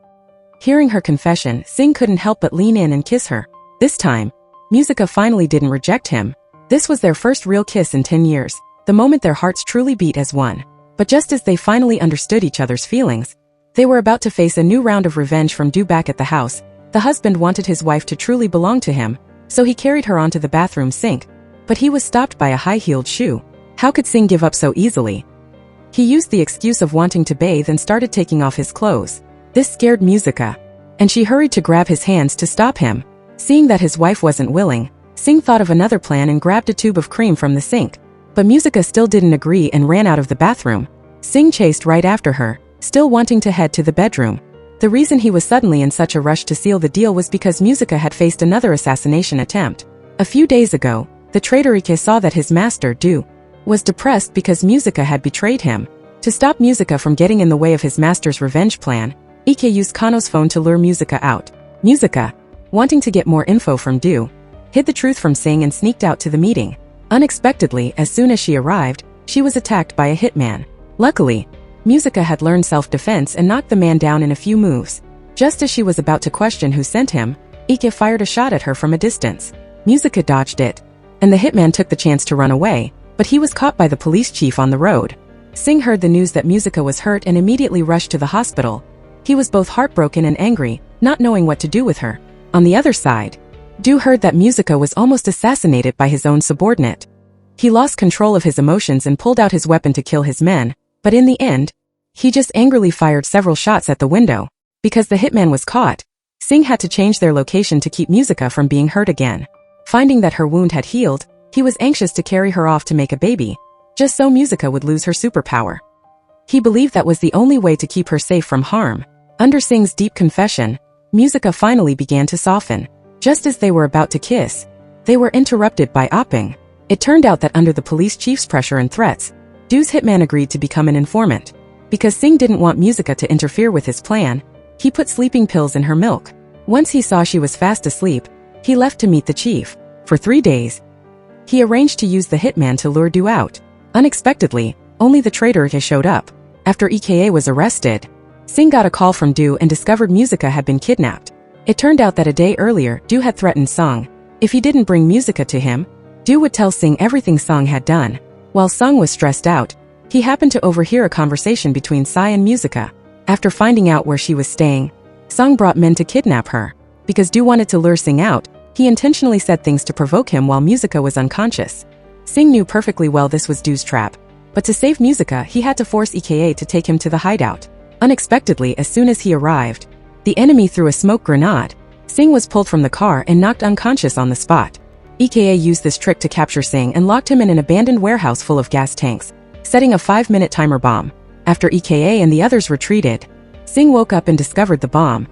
Hearing her confession, Singh couldn't help but lean in and kiss her. This time, Musica finally didn't reject him. This was their first real kiss in 10 years, the moment their hearts truly beat as one. But just as they finally understood each other's feelings, they were about to face a new round of revenge from due back at the house. The husband wanted his wife to truly belong to him, so he carried her onto the bathroom sink. But he was stopped by a high-heeled shoe. How could Singh give up so easily? He used the excuse of wanting to bathe and started taking off his clothes. This scared Musica, and she hurried to grab his hands to stop him. Seeing that his wife wasn't willing, Singh thought of another plan and grabbed a tube of cream from the sink. But Musica still didn't agree and ran out of the bathroom. Singh chased right after her, still wanting to head to the bedroom. The reason he was suddenly in such a rush to seal the deal was because Musica had faced another assassination attempt. A few days ago, the traitor Ike saw that his master, Du, was depressed because Musica had betrayed him. To stop Musica from getting in the way of his master's revenge plan, Ike used Kano's phone to lure Musica out. Musica, wanting to get more info from Du, hid the truth from Singh and sneaked out to the meeting. Unexpectedly, as soon as she arrived, she was attacked by a hitman. Luckily, Musica had learned self-defense and knocked the man down in a few moves. Just as she was about to question who sent him, Ike fired a shot at her from a distance. Musica dodged it, and the hitman took the chance to run away, but he was caught by the police chief on the road. Singh heard the news that Musica was hurt and immediately rushed to the hospital. He was both heartbroken and angry, not knowing what to do with her. On the other side, Du heard that Musica was almost assassinated by his own subordinate. He lost control of his emotions and pulled out his weapon to kill his men, but in the end, he just angrily fired several shots at the window. Because the hitman was caught, Singh had to change their location to keep Musica from being hurt again. Finding that her wound had healed, he was anxious to carry her off to make a baby, just so Musica would lose her superpower. He believed that was the only way to keep her safe from harm. Under Singh's deep confession, Musica finally began to soften. Just as they were about to kiss, they were interrupted by Apeng. It turned out that under the police chief's pressure and threats, Do's hitman agreed to become an informant. Because Singh didn't want Musica to interfere with his plan, he put sleeping pills in her milk. Once he saw she was fast asleep, he left to meet the chief. For 3 days, he arranged to use the hitman to lure Do out. Unexpectedly, only the traitor Ika showed up. After Ika was arrested, Singh got a call from Do and discovered Musica had been kidnapped. It turned out that a day earlier, Do had threatened Sung. If he didn't bring Musica to him, Do would tell Singh everything Sung had done. While Sung was stressed out, he happened to overhear a conversation between Sai and Musica. After finding out where she was staying, Sung brought men to kidnap her. Because Do wanted to lure Singh out, he intentionally said things to provoke him while Musica was unconscious. Singh knew perfectly well this was Do's trap. But to save Musica, he had to force Ika to take him to the hideout. Unexpectedly, as soon as he arrived, the enemy threw a smoke grenade. Singh was pulled from the car and knocked unconscious on the spot. Ika used this trick to capture Singh and locked him in an abandoned warehouse full of gas tanks, setting a 5-minute timer bomb. After Ika and the others retreated, Singh woke up and discovered the bomb.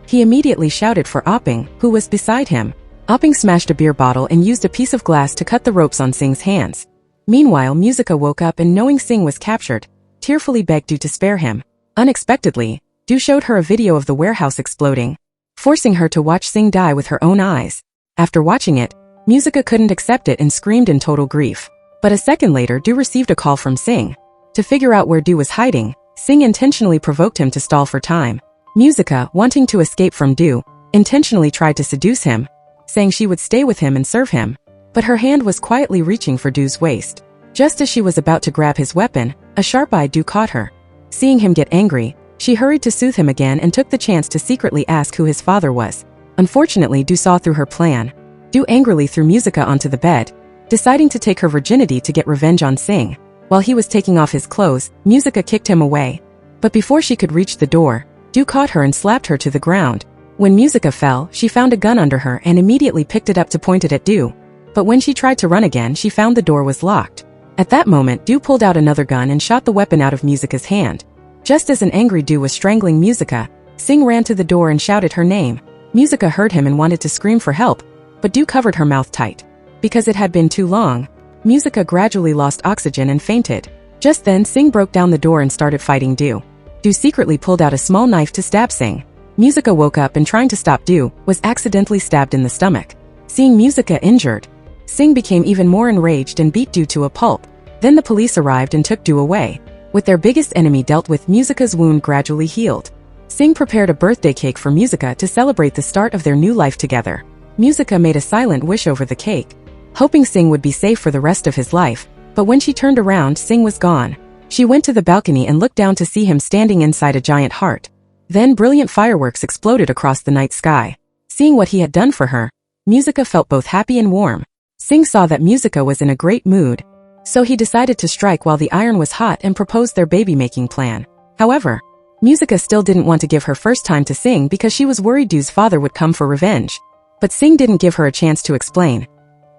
He immediately shouted for Opping, who was beside him. Opping smashed a beer bottle and used a piece of glass to cut the ropes on Singh's hands. Meanwhile, Musica woke up and knowing Singh was captured, tearfully begged Do to spare him. Unexpectedly, Do showed her a video of the warehouse exploding, forcing her to watch Singh die with her own eyes. After watching it, Musica couldn't accept it and screamed in total grief. But a second later, Do received a call from Singh. To figure out where Do was hiding, Singh intentionally provoked him to stall for time. Musica, wanting to escape from Do, intentionally tried to seduce him, saying she would stay with him and serve him. But her hand was quietly reaching for Do's waist. Just as she was about to grab his weapon, a sharp-eyed Do caught her. Seeing him get angry, she hurried to soothe him again and took the chance to secretly ask who his father was. Unfortunately, Do saw through her plan. Do angrily threw Musica onto the bed, deciding to take her virginity to get revenge on Singh. While he was taking off his clothes, Musica kicked him away. But before she could reach the door, Do caught her and slapped her to the ground. When Musica fell, she found a gun under her and immediately picked it up to point it at Do. But when she tried to run again, she found the door was locked. At that moment, Do pulled out another gun and shot the weapon out of Musica's hand. Just as an angry Do was strangling Musica, Singh ran to the door and shouted her name. Musica heard him and wanted to scream for help, but Do covered her mouth tight. Because it had been too long, Musica gradually lost oxygen and fainted. Just then, Singh broke down the door and started fighting Do. Do secretly pulled out a small knife to stab Singh. Musica woke up and trying to stop Do, was accidentally stabbed in the stomach. Seeing Musica injured, Singh became even more enraged and beat Do to a pulp. Then the police arrived and took Do away. With their biggest enemy dealt with, Musica's wound gradually healed. Singh prepared a birthday cake for Musica to celebrate the start of their new life together. Musica made a silent wish over the cake, hoping Singh would be safe for the rest of his life, but when she turned around, Singh was gone. She went to the balcony and looked down to see him standing inside a giant heart. Then brilliant fireworks exploded across the night sky. Seeing what he had done for her, Musica felt both happy and warm. Singh saw that Musica was in a great mood, so he decided to strike while the iron was hot and proposed their baby-making plan. However, Musica still didn't want to give her first time to Singh because she was worried Do's father would come for revenge. But Singh didn't give her a chance to explain.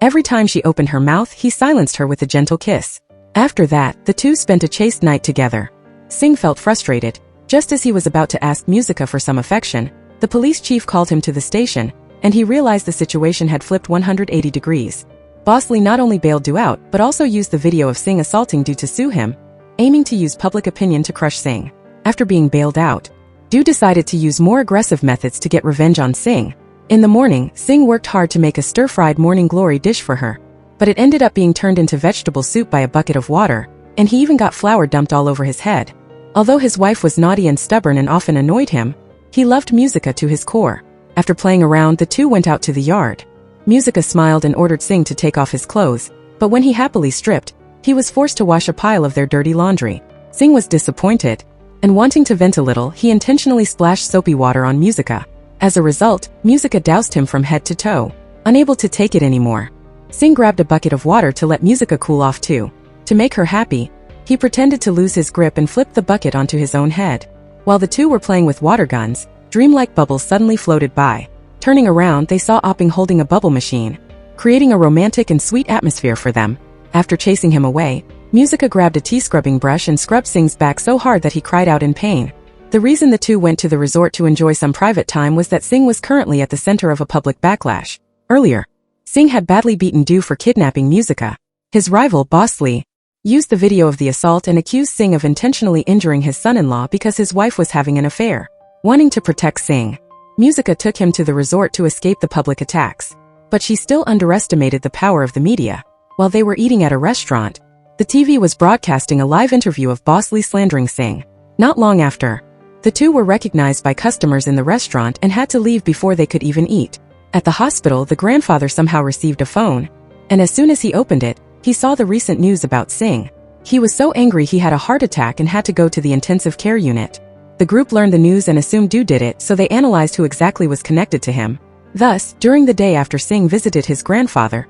Every time she opened her mouth, he silenced her with a gentle kiss. After that, the two spent a chaste night together. Singh felt frustrated. Just as he was about to ask Musica for some affection, the police chief called him to the station, and he realized the situation had flipped 180 degrees. Boss Lee not only bailed Do out, but also used the video of Singh assaulting Do to sue him, aiming to use public opinion to crush Singh. After being bailed out, Do decided to use more aggressive methods to get revenge on Singh. In the morning, Singh worked hard to make a stir-fried morning glory dish for her, but it ended up being turned into vegetable soup by a bucket of water, and he even got flour dumped all over his head. Although his wife was naughty and stubborn and often annoyed him, he loved Musica to his core. After playing around, the two went out to the yard. Musica smiled and ordered Singh to take off his clothes, but when he happily stripped, he was forced to wash a pile of their dirty laundry. Singh was disappointed, and wanting to vent a little, he intentionally splashed soapy water on Musica. As a result, Musica doused him from head to toe. Unable to take it anymore, Singh grabbed a bucket of water to let Musica cool off too. To make her happy, he pretended to lose his grip and flipped the bucket onto his own head. While the two were playing with water guns, dreamlike bubbles suddenly floated by. Turning around, they saw Opping holding a bubble machine, creating a romantic and sweet atmosphere for them. After chasing him away, Musica grabbed a tea-scrubbing brush and scrubbed Singh's back so hard that he cried out in pain. The reason the two went to the resort to enjoy some private time was that Singh was currently at the center of a public backlash. Earlier, Singh had badly beaten Du for kidnapping Musica. His rival, Boss Lee, used the video of the assault and accused Singh of intentionally injuring his son-in-law because his wife was having an affair. Wanting to protect Singh, Musica took him to the resort to escape the public attacks. But she still underestimated the power of the media. While they were eating at a restaurant, the TV was broadcasting a live interview of Boss Lee slandering Singh. Not long after, the two were recognized by customers in the restaurant and had to leave before they could even eat. At the hospital, the grandfather somehow received a phone, and as soon as he opened it, he saw the recent news about Singh. He was so angry he had a heart attack and had to go to the intensive care unit. The group learned the news and assumed Du did it, so they analyzed who exactly was connected to him. Thus, during the day after Singh visited his grandfather,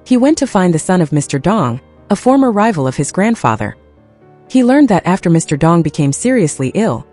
he went to find the son of Mr. Dong, a former rival of his grandfather. He learned that after Mr. Dong became seriously ill,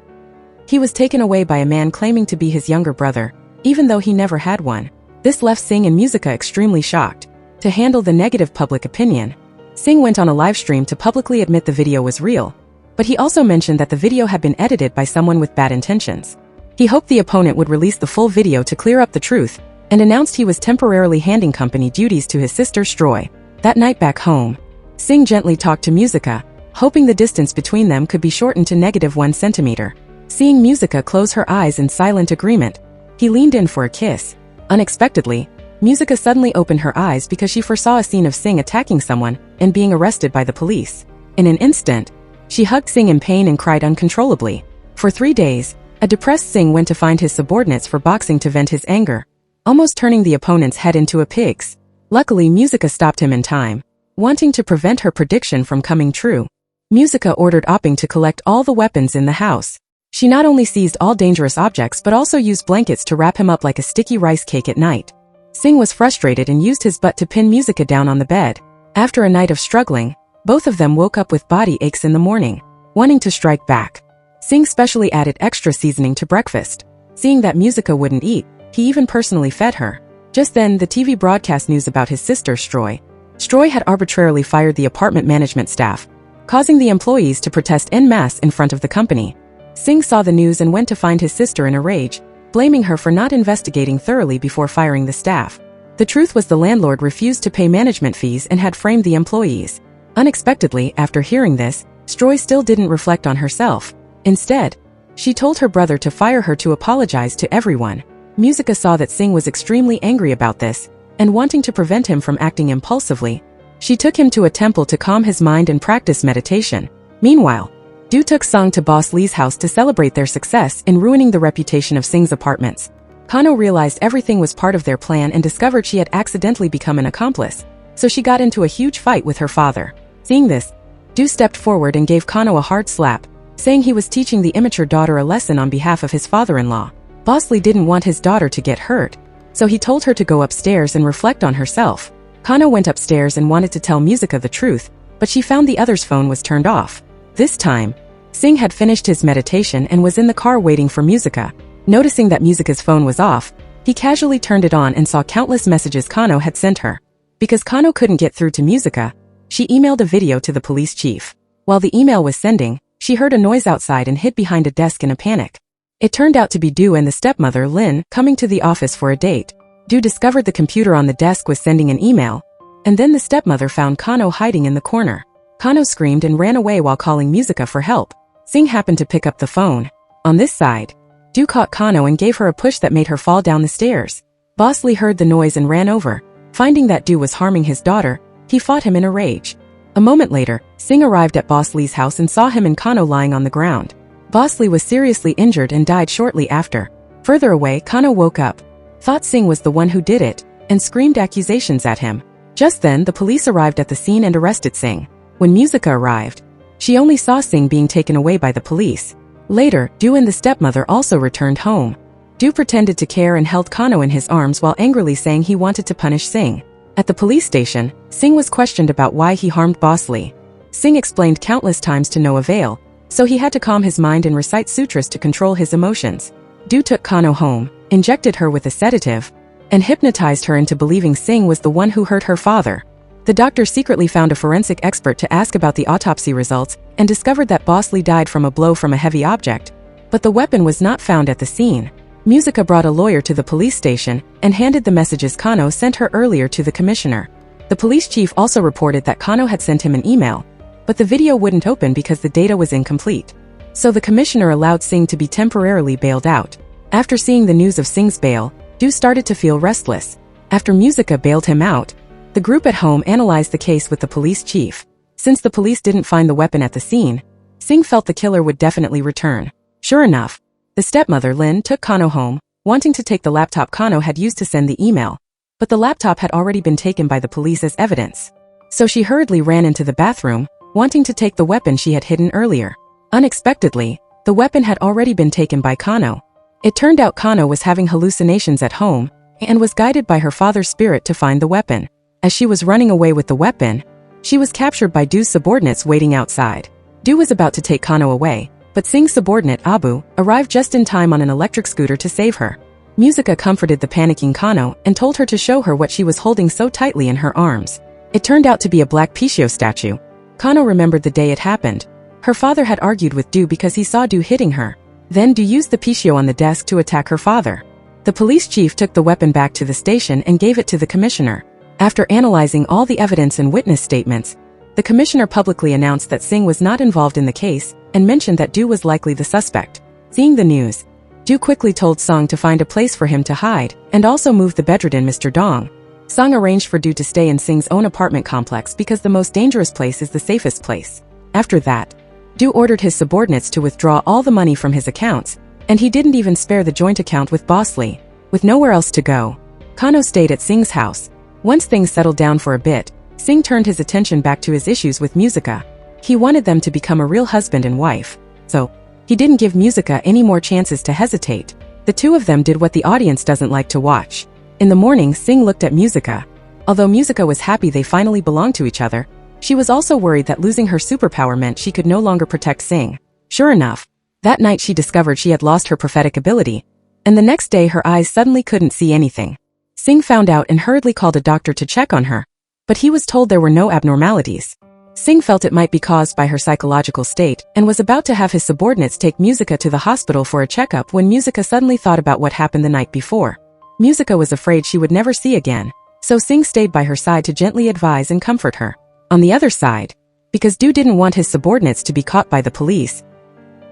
he was taken away by a man claiming to be his younger brother, even though he never had one. This left Singh and Musica extremely shocked. To handle the negative public opinion, Singh went on a live stream to publicly admit the video was real, but he also mentioned that the video had been edited by someone with bad intentions. He hoped the opponent would release the full video to clear up the truth, and announced he was temporarily handing company duties to his sister Stroy. That night back home, Singh gently talked to Musica, hoping the distance between them could be shortened to -1 centimeter. Seeing Musica close her eyes in silent agreement, he leaned in for a kiss. Unexpectedly, Musica suddenly opened her eyes because she foresaw a scene of Singh attacking someone and being arrested by the police. In an instant, she hugged Singh in pain and cried uncontrollably. For 3 days, a depressed Singh went to find his subordinates for boxing to vent his anger, almost turning the opponent's head into a pig's. Luckily, Musica stopped him in time. Wanting to prevent her prediction from coming true, Musica ordered Opping to collect all the weapons in the house. She not only seized all dangerous objects but also used blankets to wrap him up like a sticky rice cake at night. Singh was frustrated and used his butt to pin Musica down on the bed. After a night of struggling, both of them woke up with body aches in the morning. Wanting to strike back, Singh specially added extra seasoning to breakfast. Seeing that Musica wouldn't eat, he even personally fed her. Just then, the TV broadcast news about his sister Stroy. Stroy had arbitrarily fired the apartment management staff, causing the employees to protest en masse in front of the company. Singh saw the news and went to find his sister in a rage, blaming her for not investigating thoroughly before firing the staff. The truth was the landlord refused to pay management fees and had framed the employees. Unexpectedly, after hearing this, Stroy still didn't reflect on herself. Instead, she told her brother to fire her to apologize to everyone. Musica saw that Singh was extremely angry about this, and wanting to prevent him from acting impulsively, she took him to a temple to calm his mind and practice meditation. Meanwhile, Du took Song to Boss Lee's house to celebrate their success in ruining the reputation of Singh's apartments. Kano realized everything was part of their plan and discovered she had accidentally become an accomplice, so she got into a huge fight with her father. Seeing this, Du stepped forward and gave Kano a hard slap, saying he was teaching the immature daughter a lesson on behalf of his father-in-law. Boss Lee didn't want his daughter to get hurt, so he told her to go upstairs and reflect on herself. Kano went upstairs and wanted to tell Musica the truth, but she found the other's phone was turned off. This time, Singh had finished his meditation and was in the car waiting for Musica. Noticing that Musica's phone was off, he casually turned it on and saw countless messages Kano had sent her. Because Kano couldn't get through to Musica, she emailed a video to the police chief. While the email was sending, she heard a noise outside and hid behind a desk in a panic. It turned out to be Du and the stepmother, Lin, coming to the office for a date. Du discovered the computer on the desk was sending an email, and then the stepmother found Kano hiding in the corner. Kano screamed and ran away while calling Musica for help. Singh happened to pick up the phone. On this side, Du caught Kano and gave her a push that made her fall down the stairs. Boss Lee heard the noise and ran over. Finding that Du was harming his daughter, he fought him in a rage. A moment later, Singh arrived at Boss Lee's house and saw him and Kano lying on the ground. Boss Lee was seriously injured and died shortly after. Further away, Kano woke up, thought Singh was the one who did it, and screamed accusations at him. Just then, the police arrived at the scene and arrested Singh. When Musica arrived, she only saw Singh being taken away by the police. Later, Du and the stepmother also returned home. Du pretended to care and held Kano in his arms while angrily saying he wanted to punish Singh. At the police station, Singh was questioned about why he harmed Boss Lee. Singh explained countless times to no avail, so he had to calm his mind and recite sutras to control his emotions. Du took Kano home, injected her with a sedative, and hypnotized her into believing Singh was the one who hurt her father. The doctor secretly found a forensic expert to ask about the autopsy results and discovered that Boss Lee died from a blow from a heavy object, but the weapon was not found at the scene. Musica brought a lawyer to the police station and handed the messages Kano sent her earlier to the commissioner. The police chief also reported that Kano had sent him an email, but the video wouldn't open because the data was incomplete. So the commissioner allowed Singh to be temporarily bailed out. After seeing the news of Singh's bail, Du started to feel restless. After Musica bailed him out, the group at home analyzed the case with the police chief. Since the police didn't find the weapon at the scene, Singh felt the killer would definitely return. Sure enough, the stepmother Lin took Kano home, wanting to take the laptop Kano had used to send the email, but the laptop had already been taken by the police as evidence. So she hurriedly ran into the bathroom, wanting to take the weapon she had hidden earlier. Unexpectedly, the weapon had already been taken by Kano. It turned out Kano was having hallucinations at home and was guided by her father's spirit to find the weapon. As she was running away with the weapon, she was captured by Du's subordinates waiting outside. Du was about to take Kano away, but Singh's subordinate Abu arrived just in time on an electric scooter to save her. Musica comforted the panicking Kano and told her to show her what she was holding so tightly in her arms. It turned out to be a black Pichio statue. Kano remembered the day it happened. Her father had argued with Du because he saw Du hitting her. Then Du used the Pichio on the desk to attack her father. The police chief took the weapon back to the station and gave it to the commissioner. After analyzing all the evidence and witness statements, the commissioner publicly announced that Singh was not involved in the case and mentioned that Du was likely the suspect. Seeing the news, Du quickly told Song to find a place for him to hide and also moved the bedridden Mr. Dong. Song arranged for Du to stay in Singh's own apartment complex because the most dangerous place is the safest place. After that, Du ordered his subordinates to withdraw all the money from his accounts, and he didn't even spare the joint account with Boss Lee. With nowhere else to go, Kano stayed at Singh's house. Once things settled down for a bit, Singh turned his attention back to his issues with Musica. He wanted them to become a real husband and wife, so he didn't give Musica any more chances to hesitate. The two of them did what the audience doesn't like to watch. In the morning, Singh looked at Musica. Although Musica was happy they finally belonged to each other, she was also worried that losing her superpower meant she could no longer protect Singh. Sure enough, that night she discovered she had lost her prophetic ability, and the next day her eyes suddenly couldn't see anything. Singh found out and hurriedly called a doctor to check on her, but he was told there were no abnormalities. Singh felt it might be caused by her psychological state and was about to have his subordinates take Musica to the hospital for a checkup when Musica suddenly thought about what happened the night before. Musica was afraid she would never see again, so Singh stayed by her side to gently advise and comfort her. On the other side, because Du didn't want his subordinates to be caught by the police,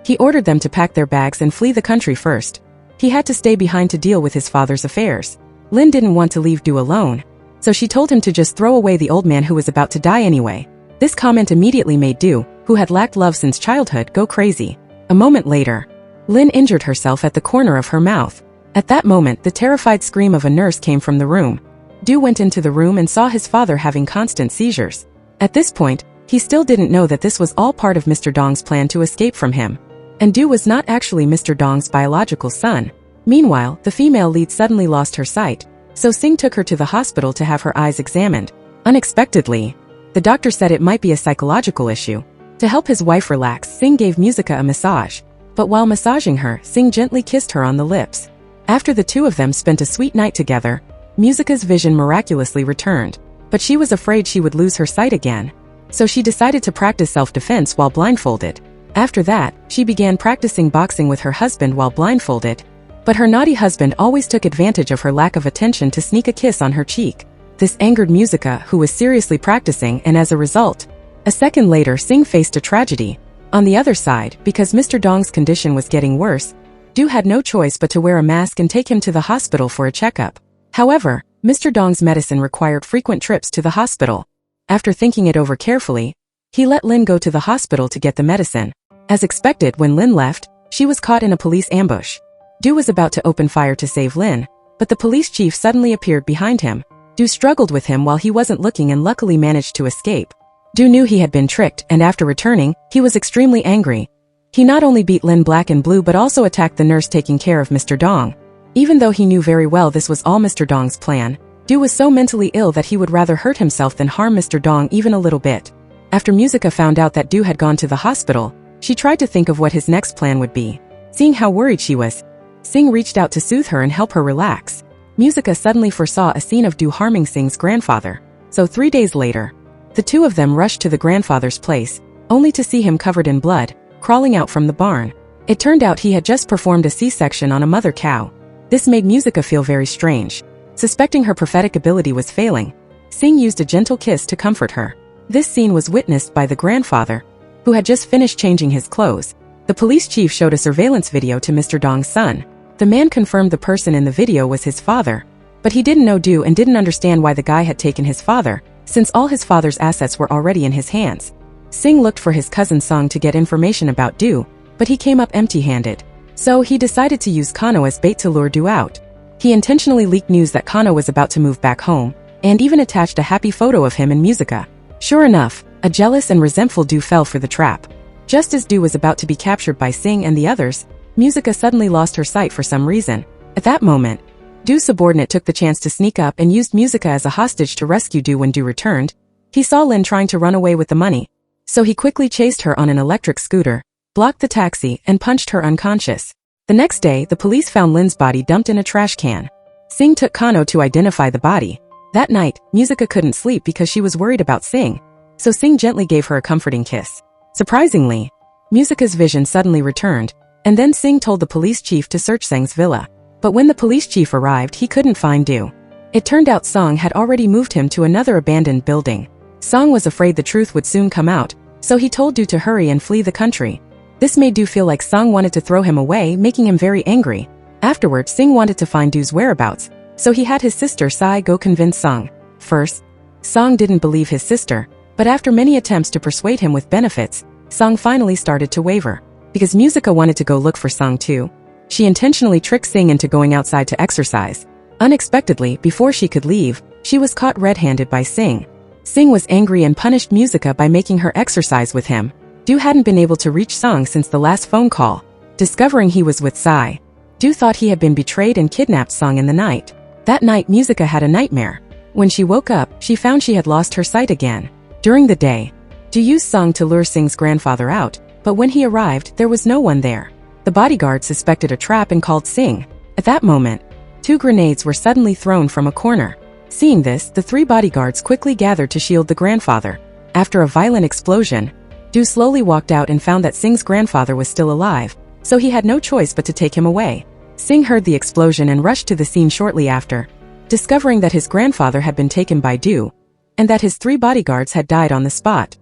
he ordered them to pack their bags and flee the country first. He had to stay behind to deal with his father's affairs. Lin didn't want to leave Du alone, so she told him to just throw away the old man who was about to die anyway. This comment immediately made Du, who had lacked love since childhood, go crazy. A moment later, Lin injured herself at the corner of her mouth. At that moment, the terrified scream of a nurse came from the room. Du went into the room and saw his father having constant seizures. At this point, he still didn't know that this was all part of Mr. Dong's plan to escape from him. And Du was not actually Mr. Dong's biological son. Meanwhile, the female lead suddenly lost her sight, so Singh took her to the hospital to have her eyes examined. Unexpectedly, the doctor said it might be a psychological issue. To help his wife relax, Singh gave Musica a massage. But while massaging her, Singh gently kissed her on the lips. After the two of them spent a sweet night together, Musica's vision miraculously returned. But she was afraid she would lose her sight again. So she decided to practice self-defense while blindfolded. After that, she began practicing boxing with her husband while blindfolded. But her naughty husband always took advantage of her lack of attention to sneak a kiss on her cheek. This angered Musica, who was seriously practicing, and as a result, a second later Singh faced a tragedy. On the other side, because Mr. Dong's condition was getting worse, Du had no choice but to wear a mask and take him to the hospital for a checkup. However, Mr. Dong's medicine required frequent trips to the hospital. After thinking it over carefully, he let Lin go to the hospital to get the medicine. As expected, when Lin left, she was caught in a police ambush. Du was about to open fire to save Lin, but the police chief suddenly appeared behind him. Du struggled with him while he wasn't looking and luckily managed to escape. Du knew he had been tricked, and after returning, he was extremely angry. He not only beat Lin black and blue but also attacked the nurse taking care of Mr. Dong. Even though he knew very well this was all Mr. Dong's plan, Du was so mentally ill that he would rather hurt himself than harm Mr. Dong even a little bit. After Musica found out that Du had gone to the hospital, she tried to think of what his next plan would be. Seeing how worried she was, Singh reached out to soothe her and help her relax. Musica suddenly foresaw a scene of Du harming Singh's grandfather. So 3 days later, the two of them rushed to the grandfather's place, only to see him covered in blood, crawling out from the barn. It turned out he had just performed a C-section on a mother cow. This made Musica feel very strange. Suspecting her prophetic ability was failing, Singh used a gentle kiss to comfort her. This scene was witnessed by the grandfather, who had just finished changing his clothes. The police chief showed a surveillance video to Mr. Dong's son. The man confirmed the person in the video was his father, but he didn't know Du and didn't understand why the guy had taken his father, since all his father's assets were already in his hands. Singh looked for his cousin Song to get information about Du, but he came up empty-handed. So he decided to use Kano as bait to lure Du out. He intentionally leaked news that Kano was about to move back home, and even attached a happy photo of him in Musica. Sure enough, a jealous and resentful Du fell for the trap. Just as Du was about to be captured by Singh and the others, Musica suddenly lost her sight for some reason. At that moment, Du's subordinate took the chance to sneak up and used Musica as a hostage to rescue Du. When Du returned, he saw Lin trying to run away with the money, so he quickly chased her on an electric scooter, blocked the taxi, and punched her unconscious. The next day, the police found Lin's body dumped in a trash can. Singh took Kano to identify the body. That night, Musica couldn't sleep because she was worried about Singh, so Singh gently gave her a comforting kiss. Surprisingly, Musica's vision suddenly returned, and then Singh told the police chief to search Sang's villa. But when the police chief arrived, he couldn't find Du. It turned out Song had already moved him to another abandoned building. Song was afraid the truth would soon come out, so he told Du to hurry and flee the country. This made Du feel like Song wanted to throw him away, making him very angry. Afterward, Singh wanted to find Du's whereabouts, so he had his sister Sai go convince Song. First, Song didn't believe his sister, but after many attempts to persuade him with benefits, Song finally started to waver. Because Musica wanted to go look for Song too, she intentionally tricked Singh into going outside to exercise. Unexpectedly, before she could leave, she was caught red-handed by Singh. Singh was angry and punished Musica by making her exercise with him. Du hadn't been able to reach Song since the last phone call. Discovering he was with Sai, Du thought he had been betrayed and kidnapped Song in the night. That night, Musica had a nightmare. When she woke up, she found she had lost her sight again. During the day, Du used Song to lure Singh's grandfather out, but when he arrived, there was no one there. The bodyguard suspected a trap and called Singh. At that moment, 2 grenades were suddenly thrown from a corner. Seeing this, the 3 bodyguards quickly gathered to shield the grandfather. After a violent explosion, Du slowly walked out and found that Singh's grandfather was still alive, so he had no choice but to take him away. Singh heard the explosion and rushed to the scene shortly after, discovering that his grandfather had been taken by Du, and that his 3 bodyguards had died on the spot.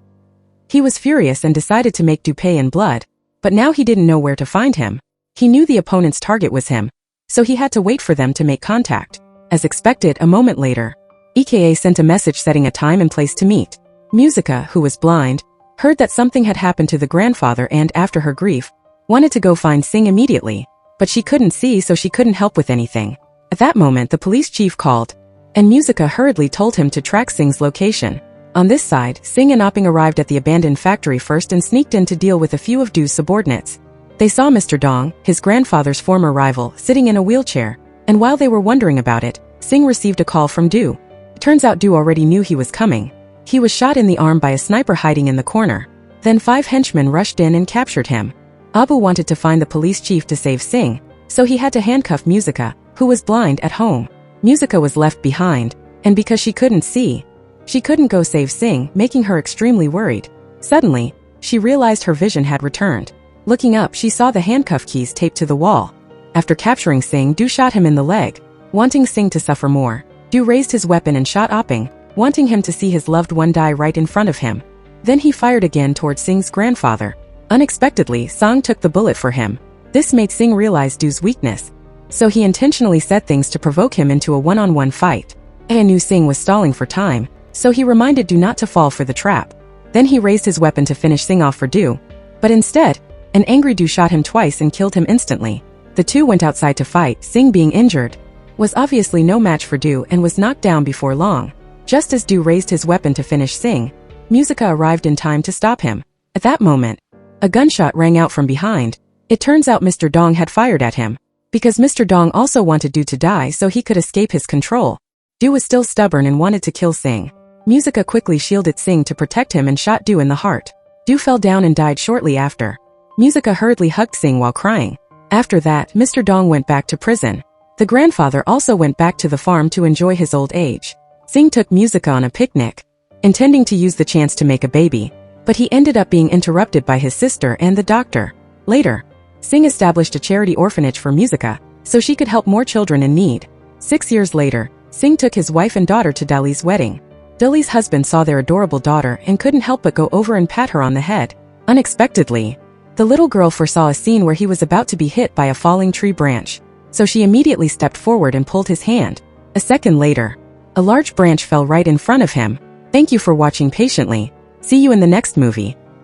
He was furious and decided to make Du pay in blood, but now he didn't know where to find him. He knew the opponent's target was him, so he had to wait for them to make contact. As expected, a moment later, EKA sent a message setting a time and place to meet. Musica, who was blind, heard that something had happened to the grandfather and, after her grief, wanted to go find Singh immediately, but she couldn't see, so she couldn't help with anything. At that moment, the police chief called, and Musica hurriedly told him to track Singh's location. On this side, Singh and Opping arrived at the abandoned factory first and sneaked in to deal with a few of Du's subordinates. They saw Mr. Dong, his grandfather's former rival, sitting in a wheelchair, and while they were wondering about it, Singh received a call from Du. It turns out Du already knew he was coming. He was shot in the arm by a sniper hiding in the corner. Then 5 henchmen rushed in and captured him. Abu wanted to find the police chief to save Singh, so he had to handcuff Musica, who was blind at home. Musica was left behind, and because she couldn't see, she couldn't go save Singh, making her extremely worried. Suddenly, she realized her vision had returned. Looking up, she saw the handcuff keys taped to the wall. After capturing Singh, Du shot him in the leg, wanting Singh to suffer more. Du raised his weapon and shot Opping, wanting him to see his loved one die right in front of him. Then he fired again toward Singh's grandfather. Unexpectedly, Song took the bullet for him. This made Singh realize Du's weakness, so he intentionally said things to provoke him into a one-on-one fight. He knew Singh was stalling for time, so he reminded Du not to fall for the trap. Then he raised his weapon to finish Singh off for Du, but instead, an angry Du shot him twice and killed him instantly. The two went outside to fight. Singh, being injured, was obviously no match for Du and was knocked down before long. Just as Du raised his weapon to finish Singh, Musica arrived in time to stop him. At that moment, a gunshot rang out from behind. It turns out Mr. Dong had fired at him, because Mr. Dong also wanted Du to die so he could escape his control. Du was still stubborn and wanted to kill Singh. Musica quickly shielded Singh to protect him and shot Du in the heart. Du fell down and died shortly after. Musica hurriedly hugged Singh while crying. After that, Mr. Dong went back to prison. The grandfather also went back to the farm to enjoy his old age. Singh took Musica on a picnic, intending to use the chance to make a baby, but he ended up being interrupted by his sister and the doctor. Later, Singh established a charity orphanage for Musica, so she could help more children in need. 6 years later, Singh took his wife and daughter to Dali's wedding. Dali's husband saw their adorable daughter and couldn't help but go over and pat her on the head. Unexpectedly, the little girl foresaw a scene where he was about to be hit by a falling tree branch, so she immediately stepped forward and pulled his hand. A second later, a large branch fell right in front of him. Thank you for watching patiently. See you in the next movie.